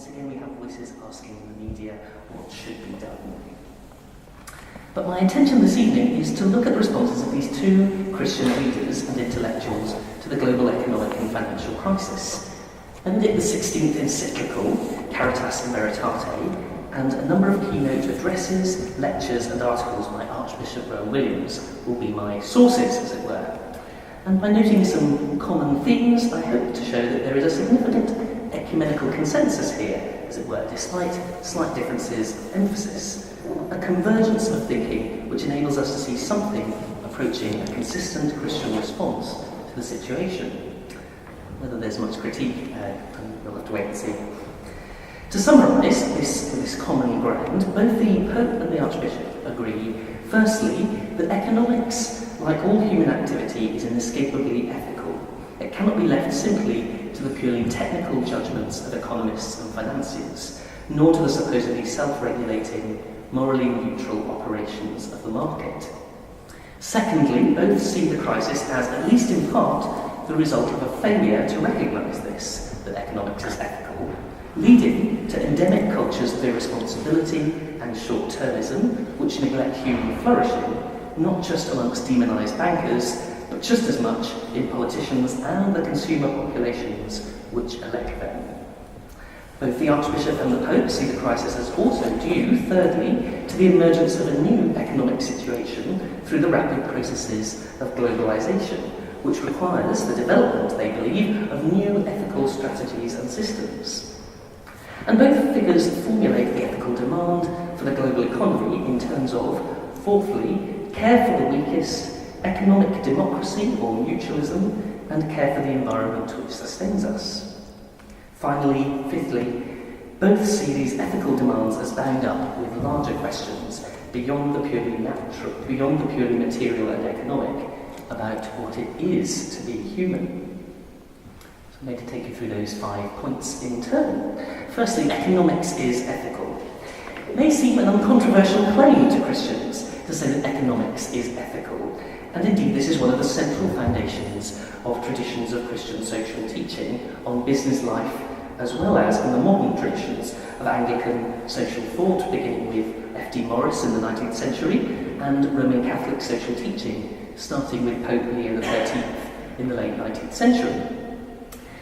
once again we have voices asking the media what should be done. But my intention this evening is to look at the responses of these two Christian leaders and intellectuals to the global economic and financial crisis. Benedict XVI's encyclical, Caritas in Veritate, and a number of keynote addresses, lectures and articles by Archbishop Williams will be my sources, as it were. And by noting some common themes, I hope to show that there is a significant ecumenical consensus here, as it were, despite slight differences of emphasis. A convergence of thinking which enables us to see something approaching a consistent Christian response to the situation. Whether there's much critique, we'll have to wait and see. To summarise this common ground, both the Pope and the Archbishop agree, firstly, that economics, like all human activity, is inescapably ethical. It cannot be left simply to the purely technical judgments of economists and financiers, nor to the supposedly self-regulating, morally neutral operations of the market. Secondly, both see the crisis as, at least in part, the result of a failure to recognise this, that economics is ethical, leading to endemic cultures of irresponsibility and short-termism, which neglect human flourishing, not just amongst demonised bankers, but just as much in politicians and the consumer populations which elect them. Both the Archbishop and the Pope see the crisis as also due, thirdly, to the emergence of a new economic situation through the rapid processes of globalisation, which requires the development, they believe, of new ethical strategies and systems. And both figures formulate the ethical demand for the global economy in terms of, fourthly, care for the weakest, economic democracy or mutualism, and care for the environment which sustains us. Finally, fifthly, both see these ethical demands as bound up with larger questions beyond the purely natural, beyond the purely material and economic, about what it is to be human. So I'm going to take you through those 5 points in turn. Firstly, economics is ethical. It may seem an uncontroversial claim to Christians to say that economics is ethical, and indeed this is one of the central foundations of traditions of Christian social teaching on business life, as well as in the modern traditions of Anglican social thought, beginning with F.D. Morris in the 19th century, and Roman Catholic social teaching, starting with Pope Leo XIII in the late 19th century.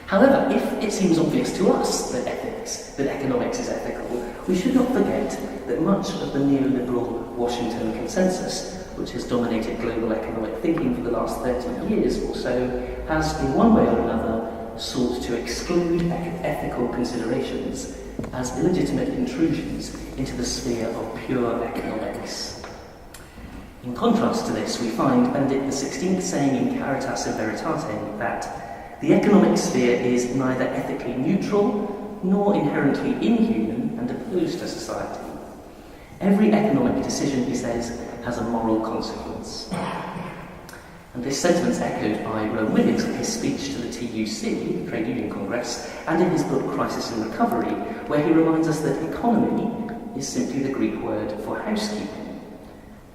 However, if it seems obvious to us that economics is ethical, we should not forget that much of the neoliberal Washington consensus, which has dominated global economic thinking for the last 30 years or so, has, in one way or another, sought to exclude ethical considerations as illegitimate intrusions into the sphere of pure economics. In contrast to this, we find Benedict XVI saying in Caritas in Veritate that the economic sphere is neither ethically neutral nor inherently inhuman and opposed to society. Every economic decision, he says, has a moral consequence. And this sentiment's echoed by Rowan Williams in his speech to the TUC, the Trade Union Congress, and in his book Crisis and Recovery, where he reminds us that economy is simply the Greek word for housekeeping.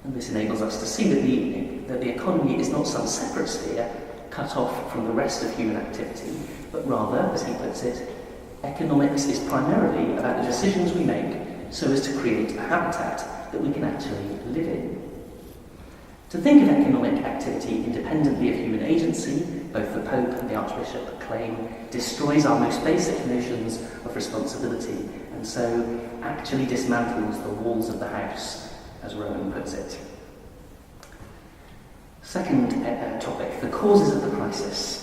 And this enables us to see that the economy is not some separate sphere cut off from the rest of human activity, but rather, as he puts it, economics is primarily about the decisions we make so as to create a habitat that we can actually live in. To think of economic activity independently of human agency, both the Pope and the Archbishop claim, destroys our most basic notions of responsibility, and so actually dismantles the walls of the house, as Rowan puts it. Second topic, the causes of the crisis.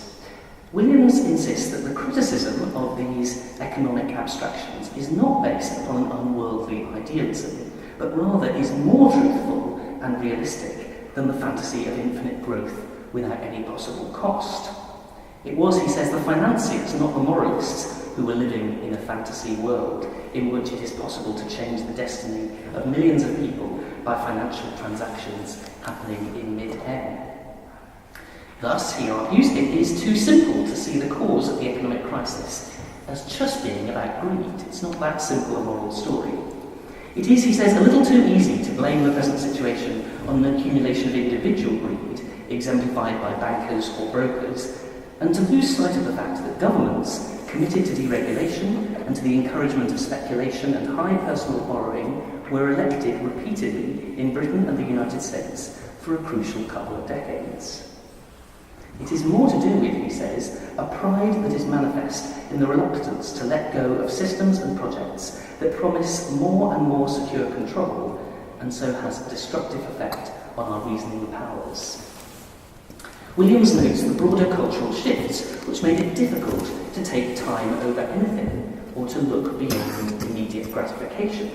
Williams insists that the criticism of these economic abstractions is not based upon an unworldly idealism, but rather is more truthful and realistic than the fantasy of infinite growth without any possible cost. It was, he says, the financiers, not the moralists, who were living in a fantasy world in which it is possible to change the destiny of millions of people by financial transactions happening in mid-air. Thus, he argues, it is too simple to see the cause of the economic crisis as just being about greed. It's not that simple a moral story. It is, he says, a little too easy to blame the present situation on an accumulation of individual greed, exemplified by bankers or brokers, and to lose sight of the fact that governments committed to deregulation and to the encouragement of speculation and high personal borrowing, were elected repeatedly in Britain and the United States for a crucial couple of decades. It is more to do with, he says, a pride that is manifest in the reluctance to let go of systems and projects that promise more and more secure control, and so has a destructive effect on our reasoning powers. Williams notes the broader cultural shifts which made it difficult to take time over anything or to look beyond immediate gratification.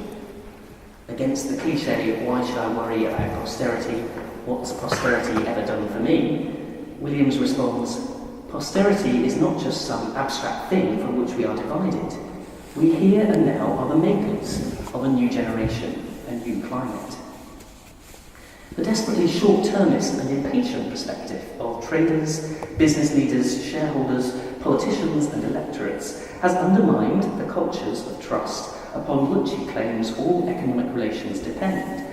Against the cliche, why should I worry about posterity? What's prosperity ever done for me? Williams responds, posterity is not just some abstract thing from which we are divided. We here and now are the makers of a new generation, a new climate. The desperately short-termist and impatient perspective of traders, business leaders, shareholders, politicians and electorates has undermined the cultures of trust upon which he claims all economic relations depend,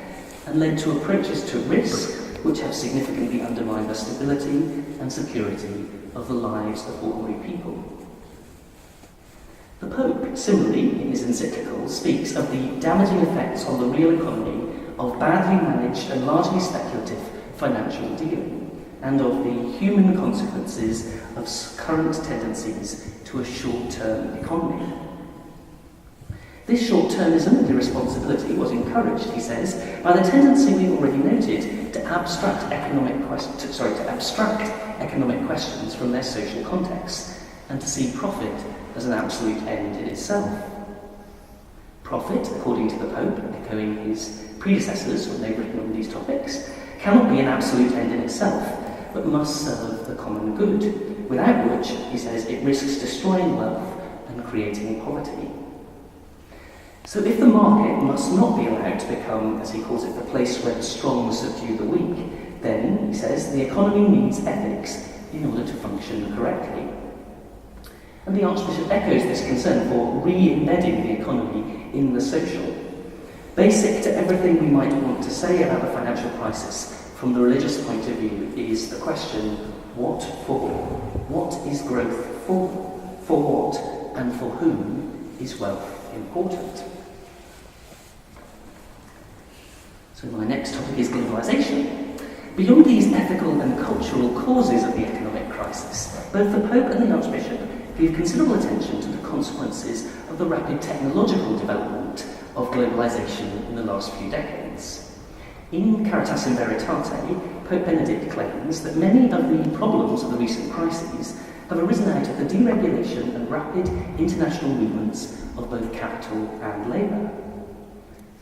and led to approaches to risk which have significantly undermined the stability and security of the lives of ordinary people. The Pope, similarly, in his encyclical, speaks of the damaging effects on the real economy of badly managed and largely speculative financial dealing, and of the human consequences of current tendencies to a short-term economy. This short-termism and irresponsibility was encouraged, he says, by the tendency we've already noted to abstract economic questions from their social context, and to see profit as an absolute end in itself. Profit, according to the Pope, echoing his predecessors when they've written on these topics, cannot be an absolute end in itself, but must serve the common good, without which, he says, it risks destroying wealth and creating poverty. So if the market must not be allowed to become, as he calls it, the place where the strong subdue the weak, then, he says, the economy needs ethics in order to function correctly. And the Archbishop echoes this concern for re-embedding the economy in the social. Basic to everything we might want to say about the financial crisis from the religious point of view is the question, what for? What is growth for? For what and for whom is wealth important? So my next topic is globalisation. Beyond these ethical and cultural causes of the economic crisis, both the Pope and the Archbishop give considerable attention to the consequences of the rapid technological development of globalisation in the last few decades. In Caritas in Veritate, Pope Benedict claims that many of the problems of the recent crises have arisen out of the deregulation and rapid international movements of both capital and labour.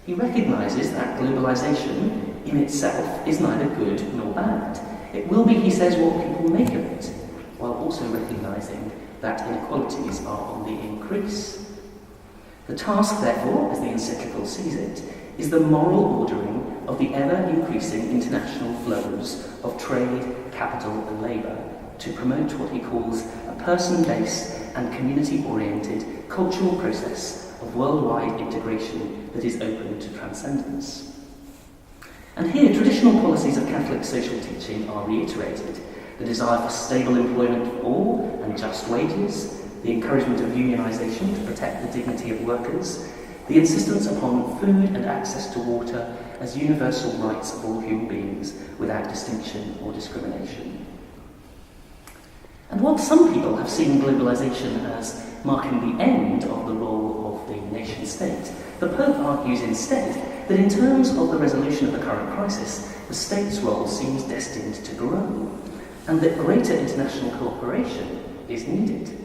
He recognises that globalisation in itself is neither good nor bad. It will be, he says, what people make of it, while also recognising that inequalities are on the increase. The task, therefore, as the encyclical sees it, is the moral ordering of the ever-increasing international flows of trade, capital and labour to promote what he calls a person-based and community-oriented cultural process of worldwide integration that is open to transcendence. And here, traditional policies of Catholic social teaching are reiterated: the desire for stable employment for all and just wages, the encouragement of unionisation to protect the dignity of workers, the insistence upon food and access to water as universal rights of all human beings without distinction or discrimination. And while some people have seen globalisation as marking the end of the role of the nation-state, the Pope argues instead that in terms of the resolution of the current crisis, the state's role seems destined to grow, and that greater international cooperation is needed.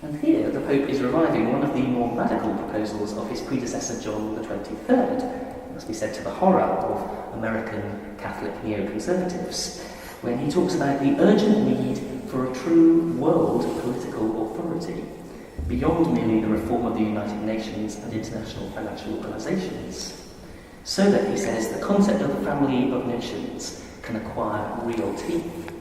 And here the Pope is reviving one of the more radical proposals of his predecessor John XXIII, it must be said to the horror of American Catholic neoconservatives, when he talks about the urgent need for a true world political authority, beyond merely the reform of the United Nations and international financial organisations, so that, he says, the concept of the family of nations can acquire real teeth.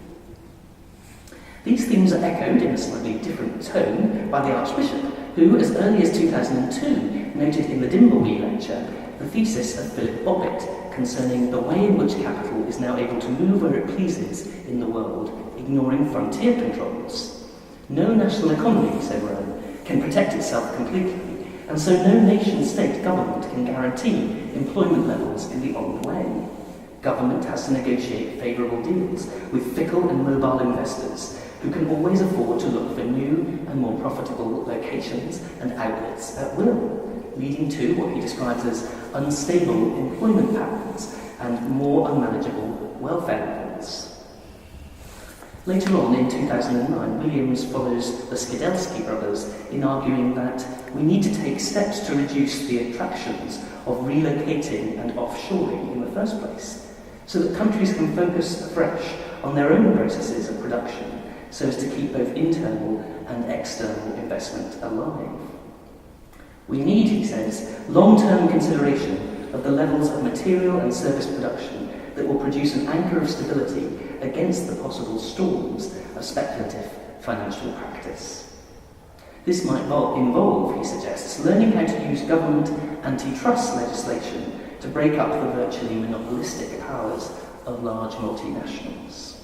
These themes are echoed in a slightly different tone by the Archbishop, who, as early as 2002, noted in the Dimbleby lecture the thesis of Philip Bobbitt concerning the way in which capital is now able to move where it pleases in the world, ignoring frontier controls. No national economy, said Rome, can protect itself completely, and so no nation-state government can guarantee employment levels in the old way. Government has to negotiate favourable deals with fickle and mobile investors who can always afford to look for new and more profitable locations and outlets at will, leading to what he describes as unstable employment patterns and more unmanageable welfare levels. Later on, in 2009, Williams follows the Skidelsky brothers in arguing that we need to take steps to reduce the attractions of relocating and offshoring in the first place, so that countries can focus afresh on their own processes of production, so as to keep both internal and external investment alive. We need, he says, long-term consideration of the levels of material and service production that will produce an anchor of stability against the possible storms of speculative financial practice. This might involve, he suggests, learning how to use government antitrust legislation to break up the virtually monopolistic powers of large multinationals.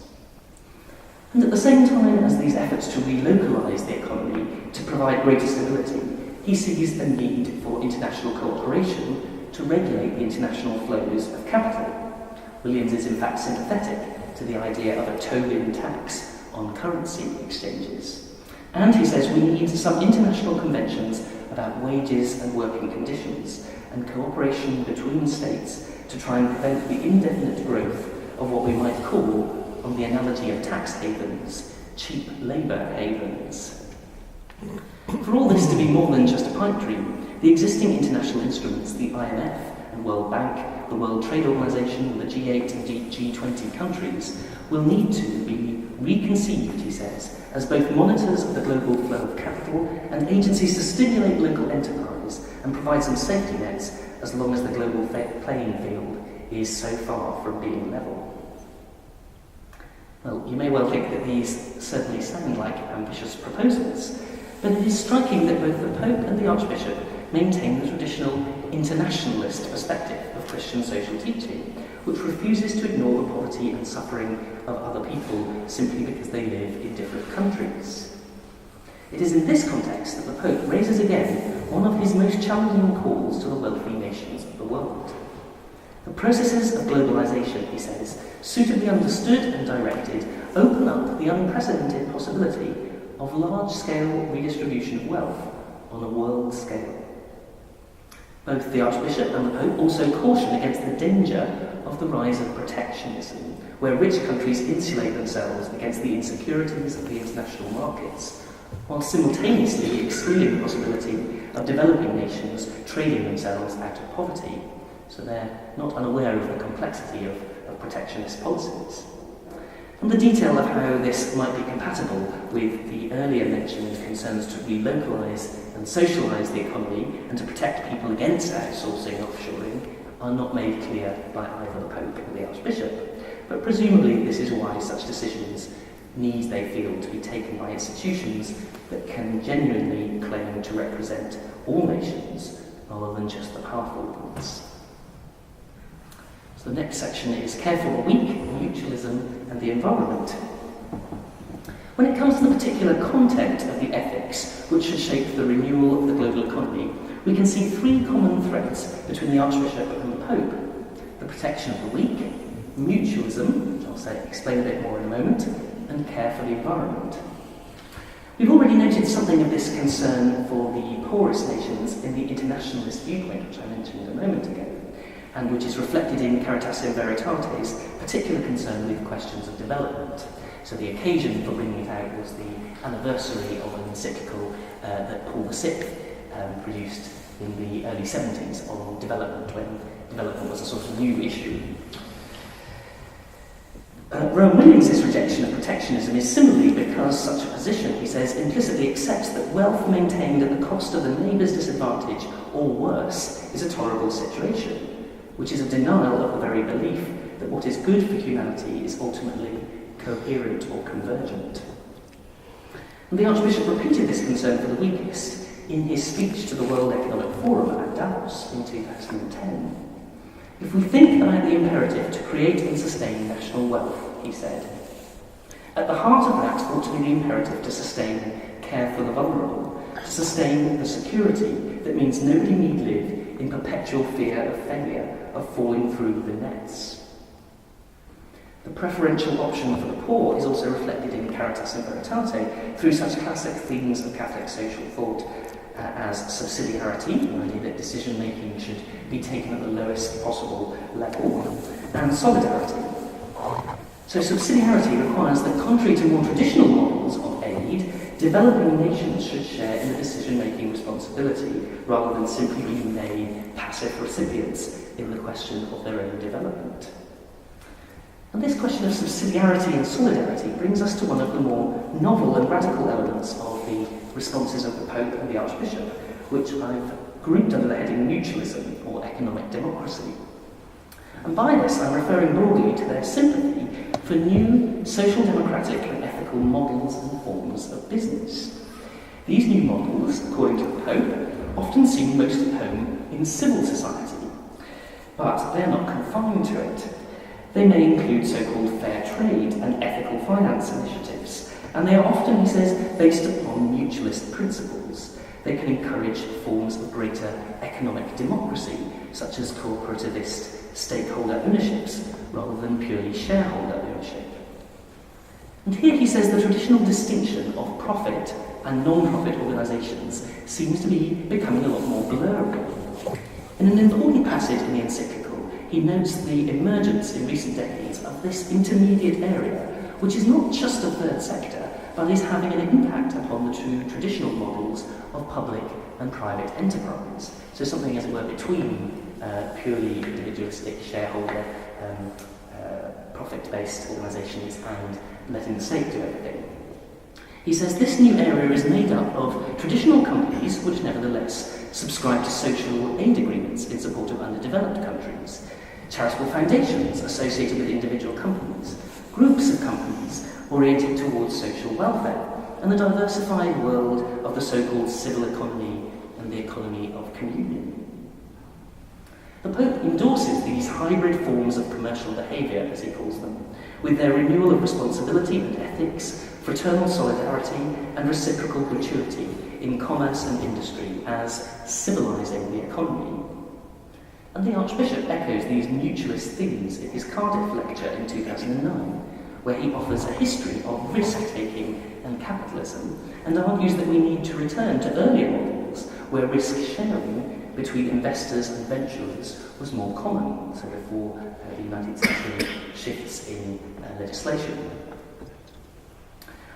And at the same time as these efforts to relocalise the economy to provide greater stability, he sees the need for international cooperation to regulate the international flows of capital. Williams is in fact sympathetic to the idea of a Tobin tax on currency exchanges. And he says we need some international conventions about wages and working conditions and cooperation between states to try and prevent the indefinite growth of what we might call, on the analogy of tax havens, cheap labour havens. For all this to be more than just a pipe dream, the existing international instruments, the IMF and World Bank, the World Trade Organization, the G8 and G20 countries, will need to be reconceived, he says, as both monitors of the global flow of capital and agencies to stimulate local enterprise and provide some safety nets as long as the global playing field is so far from being level. Well, you may well think that these certainly sound like ambitious proposals, but it is striking that both the Pope and the Archbishop maintain the traditional internationalist perspective of Christian social teaching, which refuses to ignore the poverty and suffering of other people simply because they live in different countries. It is in this context that the Pope raises again one of his most challenging calls to the wealthy nations of the world. The processes of globalization, he says, suitably understood and directed, open up the unprecedented possibility of large-scale redistribution of wealth on a world scale. Both the Archbishop and the Pope also caution against the danger of the rise of protectionism, where rich countries insulate themselves against the insecurities of the international markets, while simultaneously excluding the possibility of developing nations trading themselves out of poverty, so they're not unaware of the complexity of protectionist policies. And the detail of how this might be compatible with the earlier mentioned concerns to relocalise and socialise the economy and to protect people against outsourcing and offshoring are not made clear by either the Pope or the Archbishop. But presumably this is why such decisions need, they feel, to be taken by institutions that can genuinely claim to represent all nations rather than just the powerful ones. So the next section is Care for the Weak, Mutualism and the Environment. When it comes to the particular content of the ethics which should shape the renewal of the global economy, we can see three common threads between the Archbishop and the Pope: the protection of the weak, mutualism, which I'll explain a bit more in a moment, and care for the environment. We've already noted something of this concern for the poorest nations in the internationalist viewpoint, which I mentioned a moment ago, and which is reflected in Caritas in Veritate's particular concern with questions of development. So the occasion for bringing it out was the anniversary of an encyclical that Paul VI produced in the early 70s on development, when development was a sort of new issue. Rowan Williams' rejection of protectionism is similarly because such a position, he says, implicitly accepts that wealth maintained at the cost of the neighbour's disadvantage, or worse, is a tolerable situation, which is a denial of the very belief that what is good for humanity is ultimately coherent or convergent. And the Archbishop repeated this concern for the weakest in his speech to the World Economic Forum at Davos in 2010. If we think about the imperative to create and sustain national wealth, he said, at the heart of that ought to be the imperative to sustain care for the vulnerable, to sustain the security that means nobody need live in perpetual fear of failure, of falling through the nets. The preferential option for the poor is also reflected in Caritas in Veritate through such classic themes of Catholic social thought as subsidiarity, the idea that decision-making should be taken at the lowest possible level, and solidarity. So subsidiarity requires that, contrary to more traditional models of aid, developing nations should share in the decision-making responsibility rather than simply being made passive recipients in the question of their own development. And this question of subsidiarity and solidarity brings us to one of the more novel and radical elements of the responses of the Pope and the Archbishop, which I've grouped under the heading mutualism or economic democracy. And by this I'm referring broadly to their sympathy for new social democratic and ethical models and forms of business. These new models, according to the Pope, often seem most at home in civil society, but they're not confined to it. They may include so-called fair trade and ethical finance initiatives, and they are often, he says, based upon mutualist principles. They can encourage forms of greater economic democracy, such as cooperativist stakeholder ownerships, rather than purely shareholder ownership. And here he says the traditional distinction of profit and non-profit organisations seems to be becoming a lot more blurry. In an important passage in the encyclical, he notes the emergence in recent decades of this intermediate area, which is not just a third sector, but is having an impact upon the two traditional models of public and private enterprise. So something, as it were, between purely individualistic shareholder profit-based organisations and letting the state do everything. He says this new area is made up of traditional companies which nevertheless subscribe to social aid agreements in support of underdeveloped countries, charitable foundations associated with individual companies, groups of companies oriented towards social welfare, and the diversified world of the so-called civil economy and the economy of communion. The Pope endorses these hybrid forms of commercial behaviour, as he calls them, with their renewal of responsibility and ethics, fraternal solidarity and reciprocal gratuity in commerce and industry as civilising the economy. And the Archbishop echoes these mutualist themes in his Cardiff lecture in 2009, where he offers a history of risk-taking and capitalism and argues that we need to return to earlier models where risk-sharing between investors and venturers was more common, so before the 19th century shifts in legislation.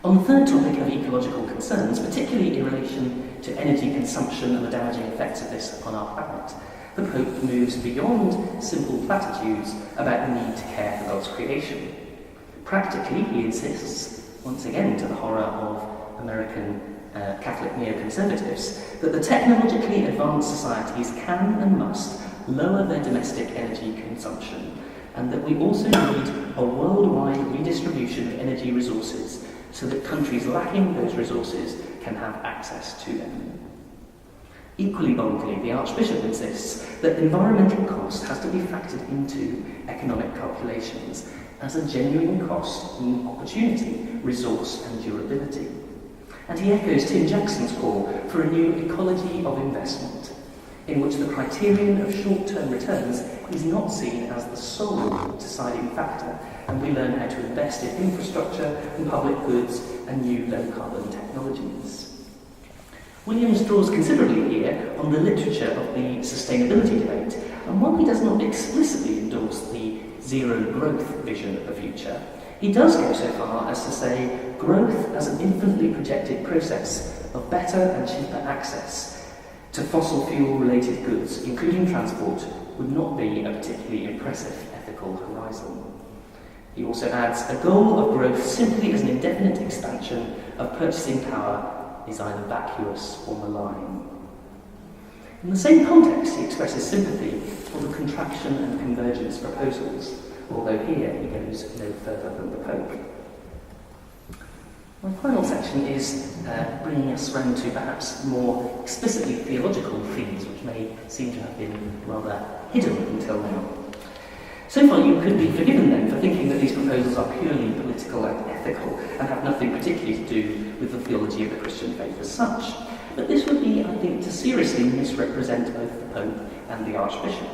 On the third topic of ecological concerns, particularly in relation to energy consumption and the damaging effects of this upon our planet, the Pope moves beyond simple platitudes about the need to care for God's creation. Practically, he insists, once again to the horror of American Catholic neoconservatives, that the technologically advanced societies can and must lower their domestic energy consumption, and that we also need a worldwide redistribution of energy resources so that countries lacking those resources can have access to them. Equally boldly, the Archbishop insists that environmental cost has to be factored into economic calculations as a genuine cost in opportunity, resource and durability. And he echoes Tim Jackson's call for a new ecology of investment, in which the criterion of short-term returns is not seen as the sole deciding factor, and we learn how to invest in infrastructure and public goods and new low-carbon technologies. Williams draws considerably here on the literature of the sustainability debate, and while he does not explicitly endorse the zero-growth vision of the future, he does go so far as to say growth as an infinitely projected process of better and cheaper access to fossil fuel-related goods, including transport, would not be a particularly impressive ethical horizon. He also adds, a goal of growth simply as an indefinite expansion of purchasing power is either vacuous or malign. In the same context, he expresses sympathy for the contraction and convergence proposals, although here he goes no further than the Pope. My final section is bringing us round to perhaps more explicitly theological themes, which may seem to have been rather hidden until now. So far you could be forgiven then for thinking that these proposals are purely political and ethical and have nothing particularly to do with the theology of the Christian faith as such. But this would be, I think, to seriously misrepresent both the Pope and the Archbishop.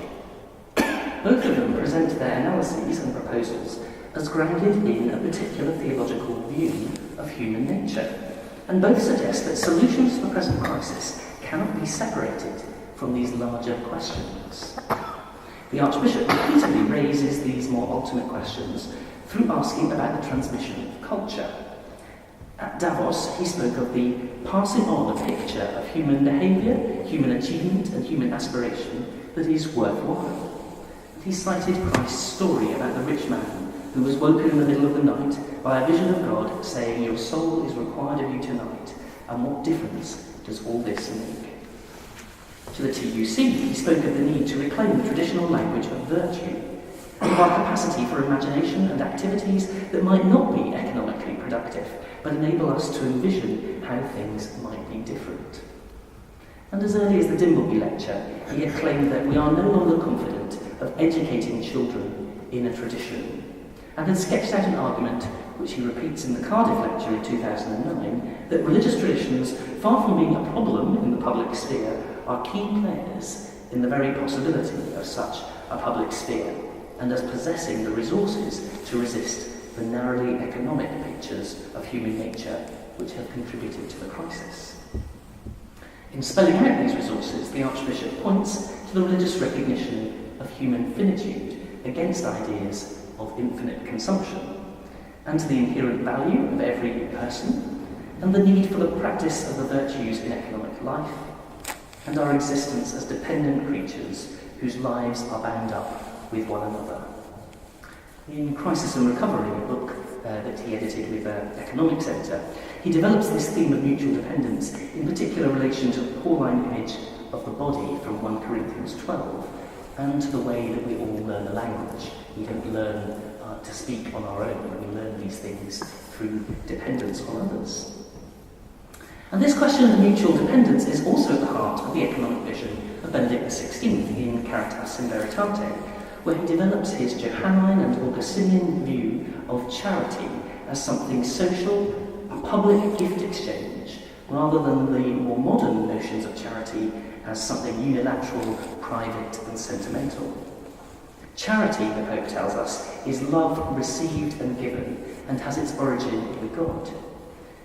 Both of them present their analyses and proposals as grounded in a particular theological view of human nature, and both suggest that solutions to the present crisis cannot be separated from these larger questions. The Archbishop repeatedly raises these more ultimate questions through asking about the transmission of culture. At Davos, he spoke of the passing on a picture of human behaviour, human achievement and human aspiration that is worthwhile. And he cited Christ's story about the rich man who was woken in the middle of the night by a vision of God saying, "Your soul is required of you tonight, and what difference does all this make?" To the TUC, he spoke of the need to reclaim the traditional language of virtue, and of our capacity for imagination and activities that might not be economically productive, but enable us to envision how things might be different. And as early as the Dimbleby lecture, he had claimed that we are no longer confident of educating children in a tradition, and had sketched out an argument, which he repeats in the Cardiff lecture in 2009, that religious traditions, far from being a problem in the public sphere, are key players in the very possibility of such a public sphere, and as possessing the resources to resist the narrowly economic pictures of human nature which have contributed to the crisis. In spelling out these resources, the Archbishop points to the religious recognition of human finitude against ideas of infinite consumption, and to the inherent value of every person, and the need for the practice of the virtues in economic life, and our existence as dependent creatures whose lives are bound up with one another. In Crisis and Recovery, a book that he edited with Economics Editor, he develops this theme of mutual dependence, in particular relation to the Pauline image of the body from 1 Corinthians 12, and to the way that we all learn a language. We don't learn to speak on our own, we learn these things through dependence on others. And this question of mutual dependence is also at the heart of the economic vision of Benedict XVI in Caritas in Veritate, where he develops his Johannine and Augustinian view of charity as something social, a public gift exchange, rather than the more modern notions of charity as something unilateral, private and sentimental. Charity, the Pope tells us, is love received and given, and has its origin in God.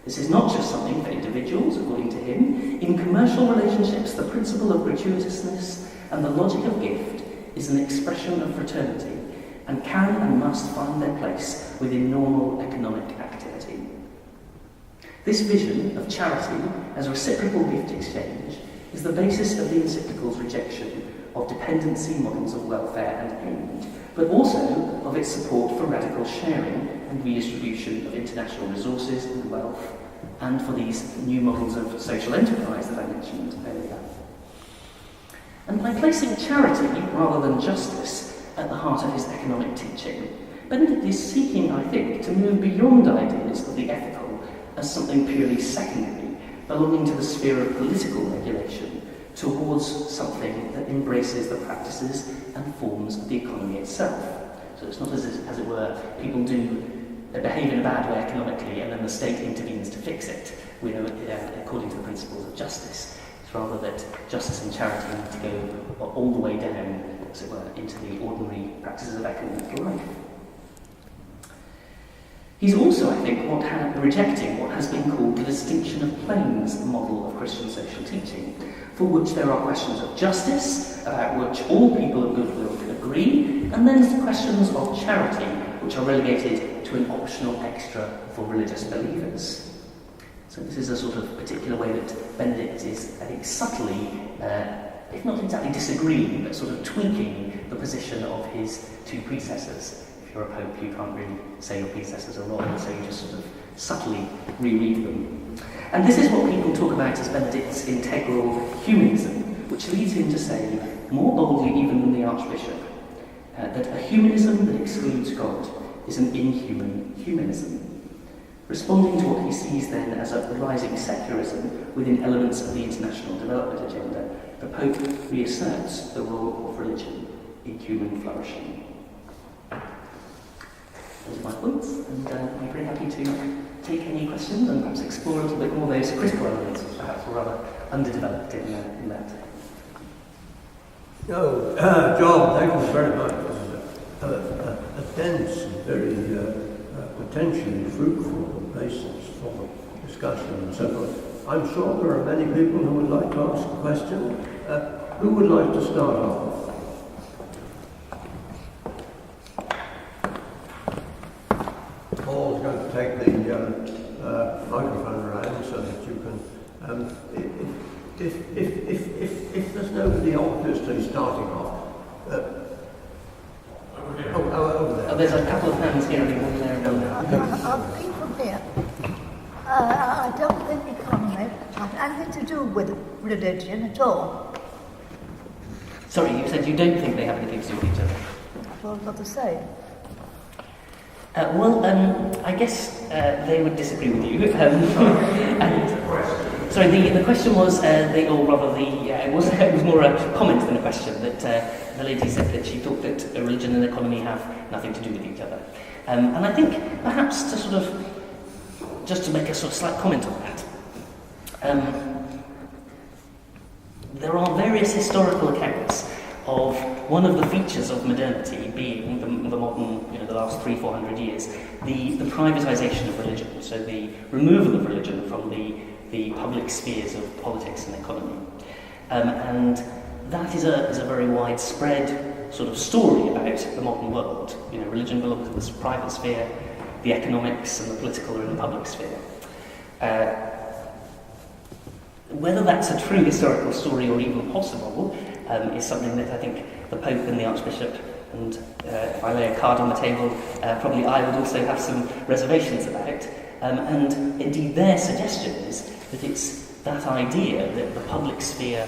This is not just something for individuals, according to him. In commercial relationships, the principle of gratuitousness and the logic of gift is an expression of fraternity, and can and must find their place within normal economic activity. This vision of charity as reciprocal gift exchange is the basis of the encyclical's rejection of dependency models of welfare and aid, but also of its support for radical sharing and redistribution of international resources and wealth, and for these new models of social enterprise that I mentioned earlier. And by placing charity rather than justice at the heart of his economic teaching, Benedict is seeking, I think, to move beyond ideas of the ethical as something purely secondary, belonging to the sphere of political regulation, towards something that embraces the practices and forms of the economy itself. So it's not as it were, people behave in a bad way economically and then the state intervenes to fix it, according to the principles of justice. It's rather that justice and charity need to go all the way down, as it were, into the ordinary practices of economic life. He's also, I think, rejecting what has been called the distinction of planes model of Christian social teaching, for which there are questions of justice, about which all people of goodwill can agree, and then questions of charity, which are relegated to an optional extra for religious believers. So this is a sort of particular way that Benedict is, I think, subtly, if not exactly disagreeing, but sort of tweaking the position of his two predecessors. If you're a pope, you can't really say your predecessors are wrong, so you just sort of subtly reread them. And this is what people talk about as Benedict's integral humanism, which leads him to say, more boldly even than the Archbishop, that a humanism that excludes God is an inhuman humanism. Responding to what he sees then as a rising secularism within elements of the international development agenda, the Pope reasserts the role of religion in human flourishing. those are my points, and I'm very happy to take any questions and perhaps explore a little bit more those critical elements, which perhaps were rather underdeveloped in that. No, John, thank you very much. A dense and very potentially fruitful basis for discussion and so forth. I'm sure there are many people who would like to ask a question. Who would like to start off? Paul's going to take the microphone around so that you can. If there's nobody obviously starting off. Over there. Oh, there's a couple of hands here and one there and one there. I'll speak from here. I don't think economy has anything to do with religion at all. Sorry, you said you don't think they have anything to do with each other. That's what I've got to say. I guess they would disagree with you. Sorry, the question was, it was more a comment than a question, that the lady said that she thought that religion and economy have nothing to do with each other. And I think perhaps just to make a sort of slight comment on that, there are various historical accounts of one of the features of modernity being the modern, the last 300-400 years, the privatisation of religion, so the removal of religion from the public spheres of politics and economy. And that is a very widespread sort of story about the modern world. Religion belongs to this private sphere, the economics and the political are in the public sphere. Whether that's a true historical story or even possible is something that I think the Pope and the Archbishop, and if I lay a card on the table, probably I would also have some reservations about. And indeed their suggestion is that it's that idea that the public sphere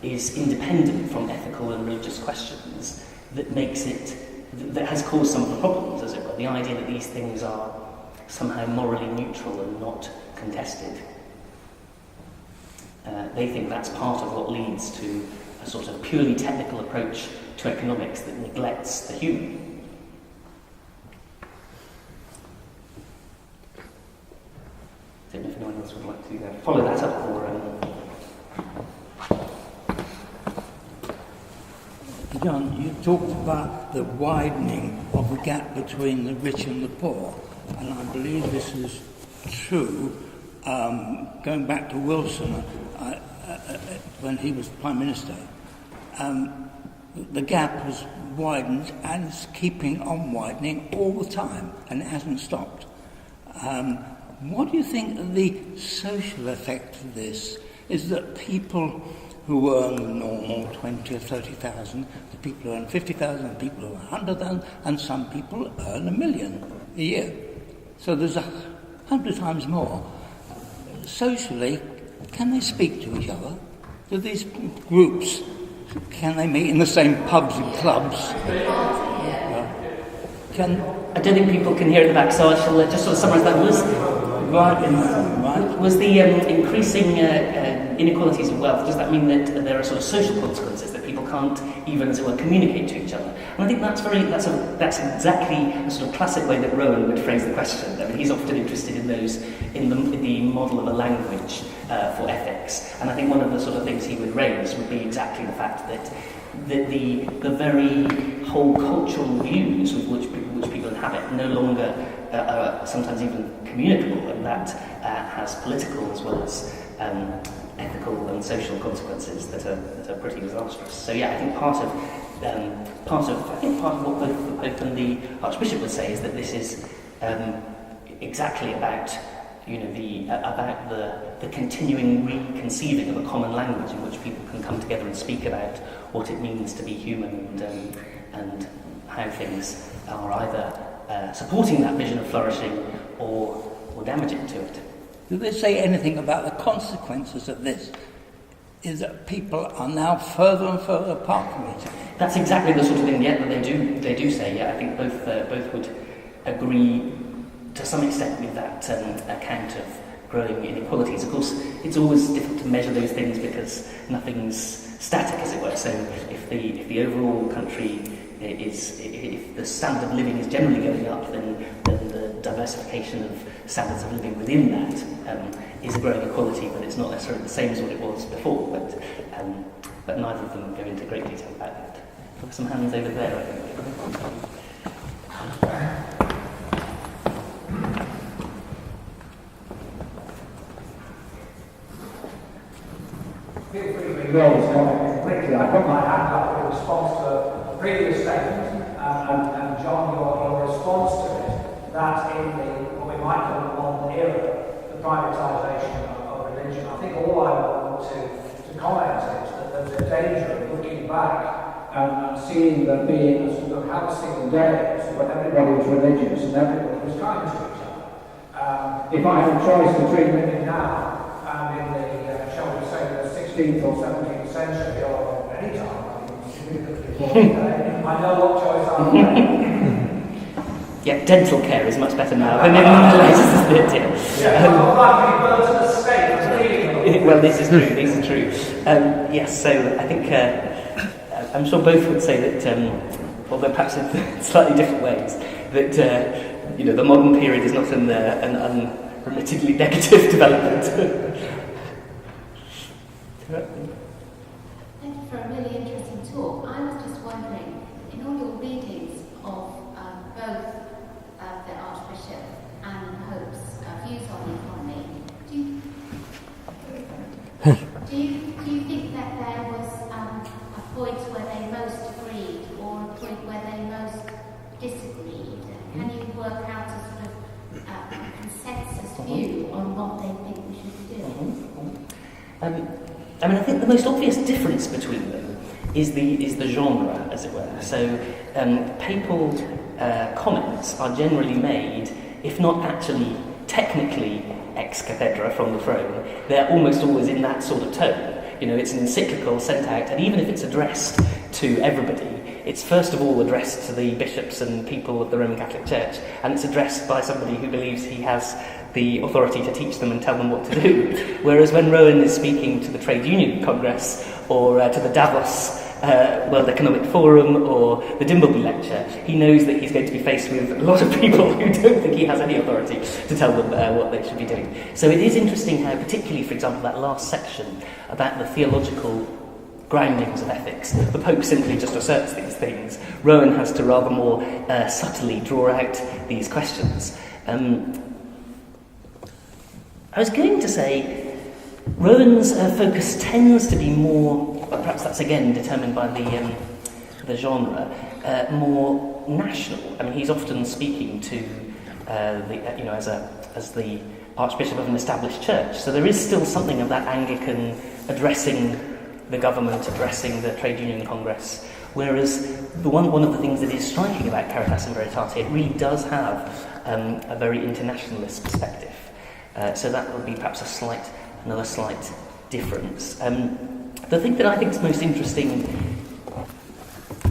is independent from ethical and religious questions that has caused some of the problems, as it were. The idea that these things are somehow morally neutral and not contested. They think that's part of what leads to a sort of purely technical approach to economics that neglects the human. I don't know if anyone else would like to follow that up or... John, you talked about the widening of the gap between the rich and the poor, and I believe this is true. Going back to Wilson, when he was Prime Minister, the gap has widened and it's keeping on widening all the time, and it hasn't stopped. What do you think the social effect of this is? That people who earn normal 20 or 30,000, the people who earn 50,000, the people who earn 100,000, and some people earn $1 million a year. So there's 100 times more. Socially, can they speak to each other? Do these groups, can they meet in the same pubs and clubs? I don't think people can hear at the back, so I shall just sort of summarise that. Was the increasing inequalities of wealth, does that mean that there are sort of social consequences, that people can't even, as it were, communicate to each other? And I think that's exactly a sort of classic way that Rowan would phrase the question. I mean, he's often interested in the model of a language for ethics. And I think one of the sort of things he would raise would be exactly the fact that the very whole cultural views with which people inhabit no longer are sometimes even communicable, and that has political as well as ethical and social consequences that are pretty disastrous. So yeah, I think part of what both the Pope and the Archbishop would say is that this is exactly about the continuing reconceiving of a common language in which people can come together and speak about what it means to be human and how things are either supporting that vision of flourishing or damaging to it. Do they say anything about the consequences of this? Is that people are now further and further apart from each other? That's exactly the sort of thing, that they do say. Yeah, I think both would agree to some extent with that account of growing inequalities. Of course, it's always difficult to measure those things because nothing's static, as it were. So if the overall country if the standard of living is generally going up, then diversification of standards of living within that is a growing equality, but it's not necessarily the same as what it was before. But neither of them go into great detail about that. There are some hands over there, I think. Feel free to ignore this comment completely. I put my hand up in response to a previous statement, and John, your response to it, that in what we might call the modern era, the privatisation of religion. I think all I want to comment is that there's a danger of looking back and seeing there being a sort of halcyon days when everybody was religious and everybody was kind to each other. If I had a choice between living now and in the, shall we say, the 16th or 17th century, or any time, I know what choice I would make. Yeah, dental care is much better now than in the latest, isn't it? Yeah, well, like we burn to the stake. Well, this is true. This is true. Yes, so I think I'm sure both would say that, although perhaps in slightly different ways, that the modern period is not an unremittedly negative development. Thank you for a really interesting talk. I was just wondering, in all your readings of both the Archbishop and the Pope's views on the economy, do you think that there was a point where they most agreed or a point where they most disagreed? Can you work out a sort of consensus view on what they think we should be doing? I think the most obvious difference between them is the genre, as it were. So papal comments are generally made, if not actually technically ex cathedra from the throne, they're almost always in that sort of tone. It's an encyclical sent out, and even if it's addressed to everybody, it's first of all addressed to the bishops and people of the Roman Catholic Church, and it's addressed by somebody who believes he has the authority to teach them and tell them what to do. Whereas when Rowan is speaking to the Trade Union Congress, or to the Davos World Economic Forum, or the Dimbleby Lecture, he knows that he's going to be faced with a lot of people who don't think he has any authority to tell them what they should be doing. So it is interesting how, particularly, for example, that last section about the theological groundings of ethics, the Pope simply just asserts these things. Rowan has to rather more subtly draw out these questions. I was going to say, Rowan's focus tends to be more, but perhaps that's again determined by the genre, more national. He's often speaking to as the Archbishop of an established church. So there is still something of that Anglican addressing the government, addressing the Trade Union Congress. Whereas one of the things that is striking about Caritas in Veritate, it really does have a very internationalist perspective. So that would be perhaps another slight difference. The thing that I think is most interesting,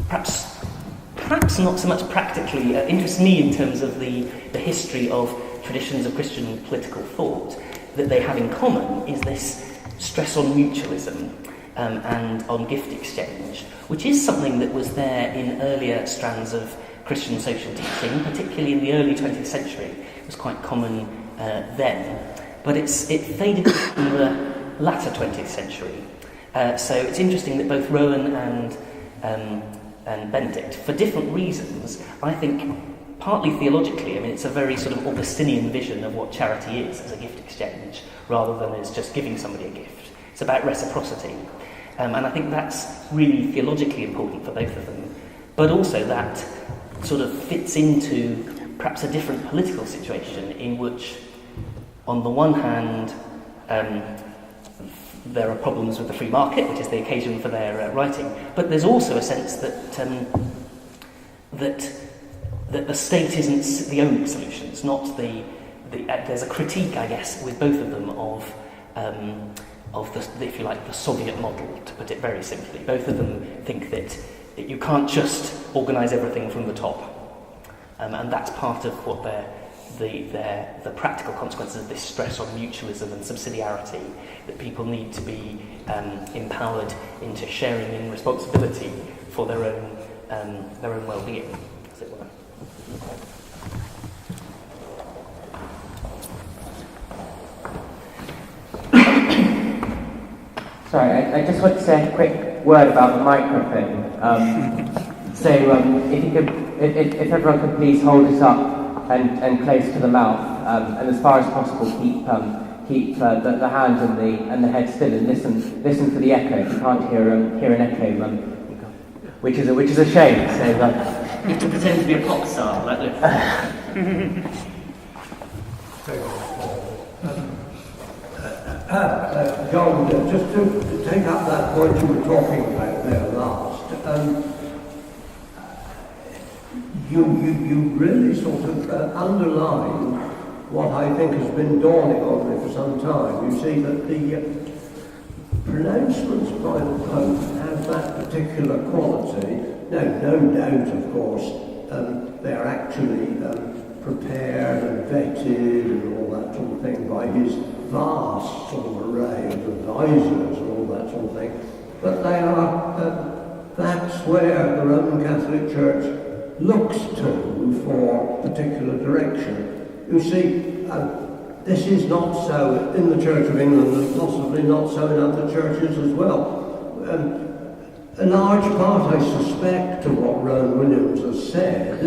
perhaps not so much practically, interests me in terms of the history of traditions of Christian political thought that they have in common, is this stress on mutualism and on gift exchange, which is something that was there in earlier strands of Christian social teaching, particularly in the early 20th century. It was quite common then, but it faded in the latter 20th century. So it's interesting that both Rowan and Benedict, for different reasons, I think partly theologically, it's a very sort of Augustinian vision of what charity is as a gift exchange, rather than as just giving somebody a gift. It's about reciprocity. And I think that's really theologically important for both of them. But also that sort of fits into perhaps a different political situation in which, on the one hand, there are problems with the free market, which is the occasion for their writing, but there's also a sense that that the state isn't the only solution. It's not there's a critique, I guess, with both of them of the, if you like, the Soviet model, to put it very simply. Both of them think that you can't just organise everything from the top, and that's part of what the practical consequences of this stress on mutualism and subsidiarity, that people need to be empowered into sharing in responsibility for their own well-being, as it were. Sorry, I just want to say a quick word about the microphone. If everyone could please hold it up and close to the mouth, and as far as possible keep the hands and the head still, and listen for the echo. If you can't hear an echo, which is a shame. So you have to pretend to be a pop star, like this. John, just to take up that point you were talking about there last, you really sort of underline what I think has been dawning on me for some time. You see that the pronouncements by the Pope have that particular quality. Now, no doubt, of course, they are actually prepared and vetted and all that sort of thing by his vast sort of array of advisors and all that sort of thing. But they are, that's where the Roman Catholic Church looks to for particular direction. You see, this is not so in the Church of England and possibly not so in other churches as well. A large part, I suspect, to what Rowan Williams has said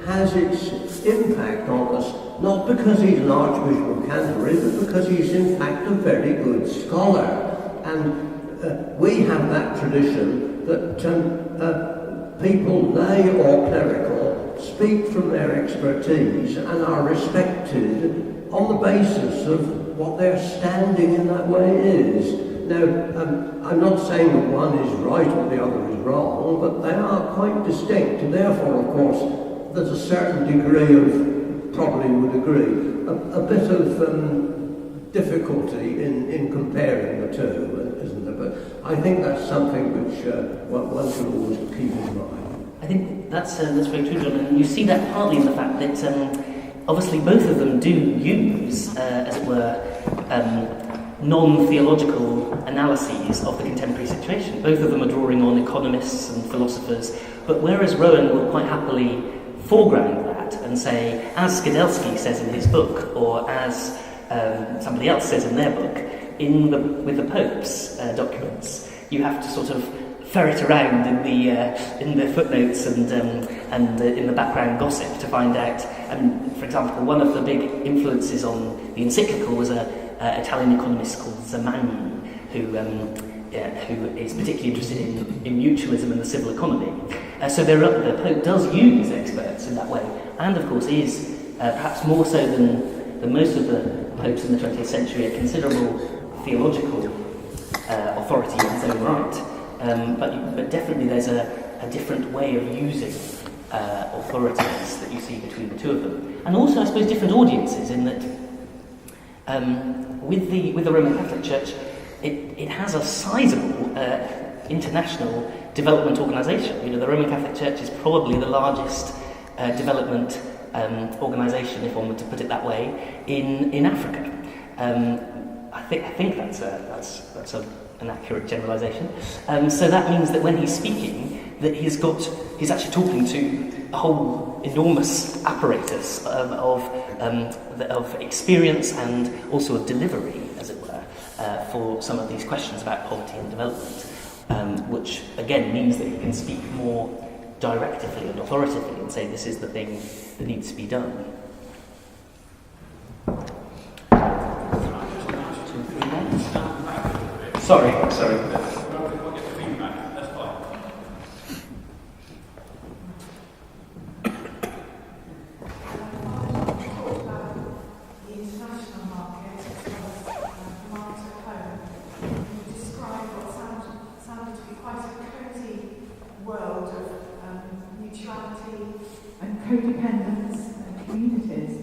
has its impact on us, not because he's an Archbishop of Canterbury, but because he's in fact a very good scholar. And we have that tradition that people, lay or clerical, speak from their expertise and are respected on the basis of what their standing in that way is. Now, I'm not saying that one is right or the other is wrong, but they are quite distinct, and therefore, of course, there's a certain degree of, probably would agree, a bit of difficulty in comparing the two, isn't there? But I think that's something which one should always keep in mind. I think that's very true, John, and you see that partly in the fact that obviously both of them do use, as it were, non-theological analyses of the contemporary situation. Both of them are drawing on economists and philosophers, but whereas Rowan will quite happily foreground that and say, as Skidelsky says in his book, or as somebody else says in their book, with the Pope's documents, you have to sort of ferret around in the footnotes and in the background gossip to find out. For example, one of the big influences on the encyclical was an Italian economist called Zamagni, who is particularly interested in mutualism and the civil economy. So the Pope does use experts in that way, and of course is, perhaps more so than most of the popes in the 20th century, a considerable theological authority in his own right. But definitely there's a different way of using authorities that you see between the two of them. And also, I suppose, different audiences in that with the Roman Catholic Church, it has a sizable international development organisation. You know, the Roman Catholic Church is probably the largest development organisation, if one were to put it that way, in Africa. I think that's an accurate generalisation. So that means that when he's speaking, that he's actually talking to a whole enormous apparatus of experience and also of delivery, as it were, for some of these questions about poverty and development, which again means that he can speak more directively and authoritatively and say this is the thing that needs to be done. Sorry. Codependence and communities,